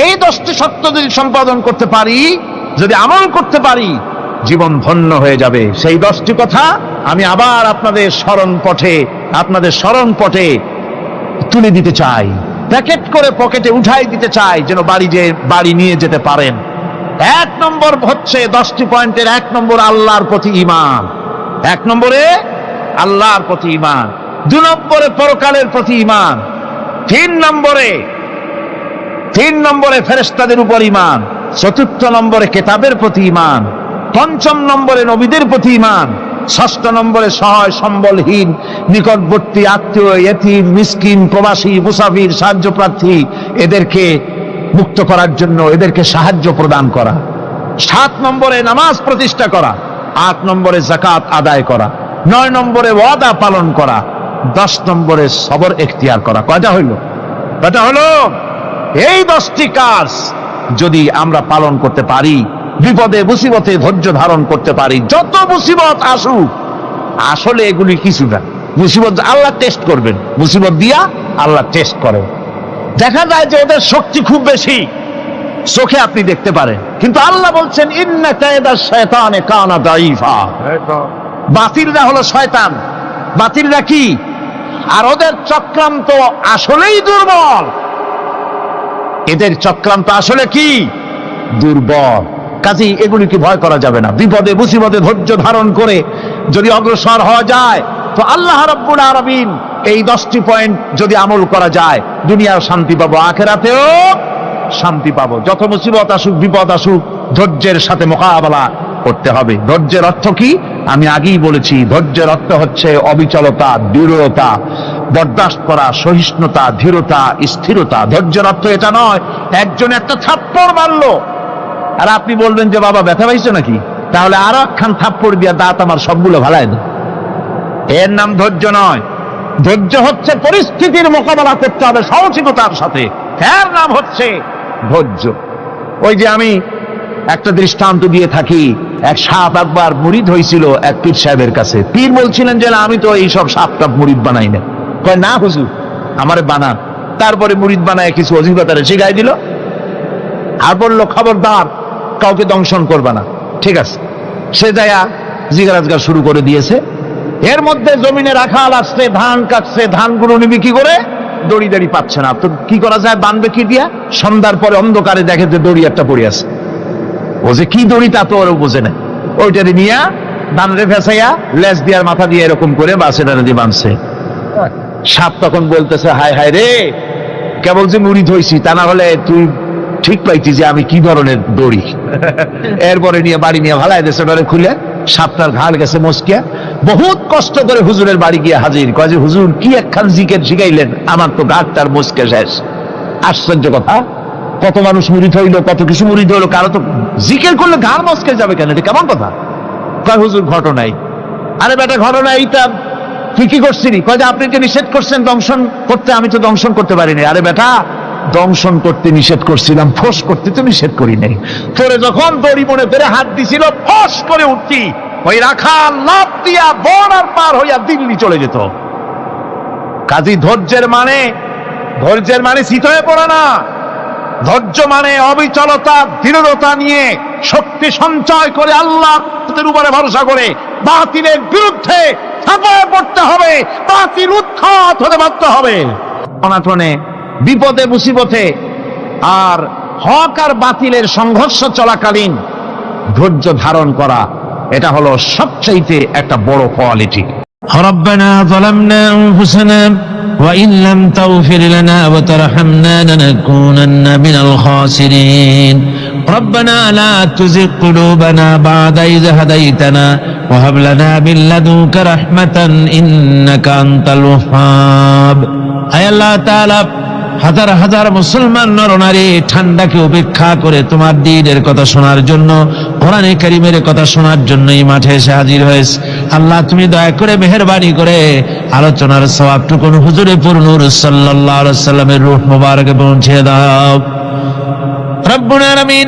এই 10টি সত্য যদি সম্পাদন করতে পারি, যদি আমল করতে পারি, জীবন ধন্য হয়ে যাবে। সেই 10টি কথা আমি আবার আপনাদের স্মরণ পটে তুলে দিতে চাই, প্যাকেট করে পকেটে উঠাই দিতে চাই, যেন বাড়ি নিয়ে যেতে পারেন। 1 নম্বর হচ্ছে 10টি পয়েন্টের 1 নম্বর আল্লাহর প্রতি ঈমান। 1 নম্বরে আল্লাহর প্রতি ঈমান, 2 নম্বরে পরকালের প্রতি ঈমান, 3 নম্বরে ফেরেশতাদের উপর ঈমান, 4র্থ নম্বরে কিতাবের প্রতি ঈমান, 5ম নম্বরে নবীদের প্রতি ঈমান, 6ষ্ঠ নম্বরে সহায় সম্বলহীন নিকটবর্তী আত্মীয়, ইয়েতিম, মিসকিন, প্রবাসী, মুসাফির, সাহায্য প্রার্থী, এদেরকে মুক্ত করার জন্য এদেরকে সাহায্য প্রদান করা, 7 নম্বরে নামাজ প্রতিষ্ঠা করা, 8 নম্বরে যাকাত আদায় করা, 9 নম্বরে ওয়াদা পালন করা, 10 নম্বরে সবর এখতিয়ার করা। কয়টা হইল? কয়টা হলো? এই 10টি কাজ যদি আমরা পালন করতে পারি, বিপদে মুসিবতে ধৈর্য ধারণ করতে পারি, যত মুসিবত আসুক, আসলে এগুলি কিছু না। মুসিবত আল্লাহ টেস্ট করবেন, মুসিবত দিয়া আল্লাহ টেস্ট করেন। দেখা যায় যে ওদের শক্তি খুব বেশি, চোখে আপনি দেখতে পারেন, কিন্তু আল্লাহ বলছেন ইন্না কায়দাশ শায়তানে কানা দাঈফা। বাতিলরা হলো শয়তান, বাতিলরা কি? আর ওদের চক্রান্ত আসলেই দুর্বল। এদের চক্রান্ত আসলে কি? দুর্বল। কাজেই এগুলিকে ভয় করা যাবে না। বিপদে মুসিবতে ধৈর্য ধারণ করে যদি অগ্রসর হওয়া যায়, তো আল্লাহ রাব্বুল আলামিন এই 10টি পয়েন্ট যদি আমল করা যায়, দুনিয়ার শান্তি পাবো, আখিরাতেও শান্তি পাবো। যত মুসিবত আসুক, বিপদ আসুক, ধৈর্যের সাথে মোকাবেলা করতে হবে। ধৈর্যের অর্থ কি? আমি আগেই বলেছি, ধৈর্যের অর্থ হচ্ছে অবিচলতা, দৃঢ়তা, বরদাস্ত করা, সহিষ্ণুতা, ধীরতা, স্থিরতা। ধৈর্যের অর্থ এটা নয় একজন একটা থাপ্পড় মারলো আর আপনি বলবেন যে বাবা ব্যথা পাইছো নাকি, তাহলে আরো একখান থাপ্পড় দিয়া দাঁত আমার সবগুলো ভালাই দেয়। এর নাম ধৈর্য নয়। ধৈর্য হচ্ছে পরিস্থিতির মোকাবেলা করতে হবে সাহসিকতার সাথে, এর নাম হচ্ছে ধৈর্য। ওই যে আমি একটা দৃষ্টান্ত দিয়ে থাকি, এক সাপ একবার মুরিদ হয়েছিল এক পীর সাহেবের কাছে। পীর বলছিলেন যে আমি তো এইসব সাপটা মুরিদ বানাই না। কয় না হুজুর, আমারে বানান। তারপরে মুরিদ বানায় কিছু অজিবাতারে শিখাই দিল, আর বললো খবরদার কাউকে দংশন করবা না। ঠিক আছে, সে যায়া জিগারাজগার শুরু করে দিয়েছে। এর মধ্যে জমিনে রাখাল আসছে, ধান কাটছে, ধানগুলো নিবি কি করে, দড়ি দাড়ি পাচ্ছে না। তো কি করা যায়, বানবে কি দিয়া? সন্ধ্যার পরে অন্ধকারে দেখে যে দড়ি একটা পড়ে আছে। ও যে কি দড়ি তা তো ওরা বোঝে না। ওইটারে নিয়ে ধানরে ফেসাইয়া লেজ দিয়ার মাথা দিয়ে এরকম করে বাসেটারে দিয়ে বাঁধছে। সাপ তখন বলতেছে, হায় হায় রে, কেবল যে মুড়ি ধইছি, তা না হলে তুই ঠিক পাইছি যে আমি কি ধরনের দড়ি। এরপরে নিয়ে বাড়ি নিয়ে ভালাই দেশে ডরে খুলে সাপটার ঘাড় গেছে মস্কিয়া। বহুত কষ্ট করে হুজুরের বাড়ি গিয়ে হাজির, কয় যে হুজুর কি একখান জিকের শিখাইলেন, আমার তো ঘাটটার মস্কে শেষ। আশ্চর্য কথা, কত মানুষ মুড়ি হইলো, কত কিছু মুড়ি হইলো, কারো তো জিকের করলে ঘাড় মস্কে যাবে কেন, এটা কেমন কথা? কয় হুজুর ঘটনাই। আরে বেটা ঘটনা এইটা তুই কি করছিলি? কয় যে আপনি যে নিষেধ করছেন দংশন করতে, আমি তো দংশন করতে পারিনি। আরে বেটা দংশন করতে নিষেধ করছিলাম, ফোঁস করতে তো নিষেধ করি নাই। তোরে যখন দড়ি মনে ফেরে হাত দিছিল, ফোঁস করে উঠতি, ওই রাখাল লাফ দিয়া বর্ডার পার হইয়া দিল্লি চলে যেত। কাজী ধৈর্যের মানে শীত হয়ে পড়ে না। ধৈর্য মানে অবিচলতা, দৃঢ়তা নিয়ে শক্তি সঞ্চয় করে আল্লাহর উপরে ভরসা করে বাতিলের বিরুদ্ধে ঝাঁপিয়ে পড়তে হবে, বাতিল উৎখাত হতে বাধ্য হবে। অনাটনে, বিপদে, মুসিবতে আর হক আর বাতিলের সংঘর্ষ চলাকালীন ধৈর্য ধারণ করা, এটা হলো সবচাইতে একটা বড় কোয়ালিটি। ربنا ظلمنا أنفسنا وإن لم تغفر لنا وترحمنا لنكونن من الخاسرين ربنا لا تزغ قلوبنا بعد إذ هديتنا وهب لنا من لدنك رحمة إنك أنت الوهاب أي الله تعالى হাজার হাজার মুসলমান নরনারী ঠান্ডাকে উপেক্ষা করে তোমার দ্বীনের কথা শোনার জন্য, কোরআনে কারীমের কথা শোনার জন্য এই মাঠে এসে হাজির হয়েছে। আল্লাহ তুমি দয়া করে মেহেরবানি করে আলোচনার সওয়াবটুকু হুজুরে পুরনূর সাল্লাল্লাহু আলাইহি ওয়াসাল্লামের রূহ মোবারকে পৌঁছে দাও। রব্বুল আলামিন,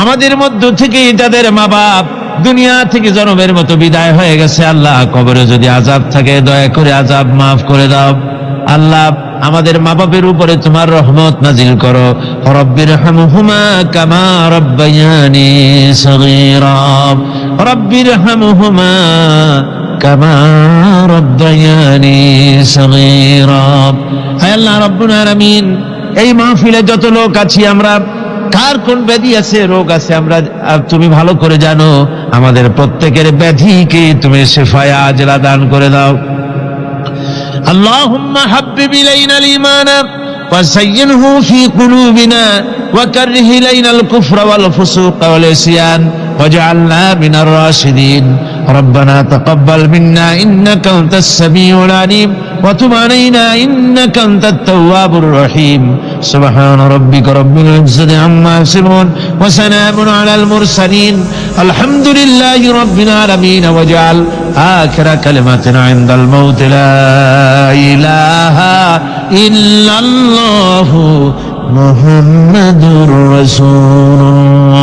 আমাদের মধ্য থেকে যাদের মা বাপ দুনিয়া থেকে জনমের মতো বিদায় হয়ে গেছে, আল্লাহ কবরে যদি আযাব থাকে দয়া করে আযাব মাফ করে দাও। আল্লাহ আমাদের মা বাপের উপরে তোমার রহমত নাজিল করো। রব্বিরহামহুমা কামা রব্বায়ানি সগীরা, রব্বিরহামহুমা কামা রব্বায়ানি সগীরা। হে আল্লাহ রাব্বুল আলামিন, এই মাহফিলে যত লোক আছি আমরা, কার কোন ব্যাধি আছে, রোগ আছে, আমরা তুমি ভালো করে জানো। আমাদের প্রত্যেকের ব্যাধিকে তুমি শিফায়ে আজলা দান করে দাও। اللهم حبب إلينا الإيمان وزينه في قلوبنا وكره إلينا الكفر والفسوق والعصيان واجعلنا من الراشدين ربنا تقبل منا إنك أنت السميع العليم وتب علينا إنك أنت التواب الرحيم سبحان ربك رب العزة عما يصفون وسلام على المرسلين الحمد لله رب العالمين واجعل آخر كلمتنا عند الموت لا إله إلا الله محمد رسول الله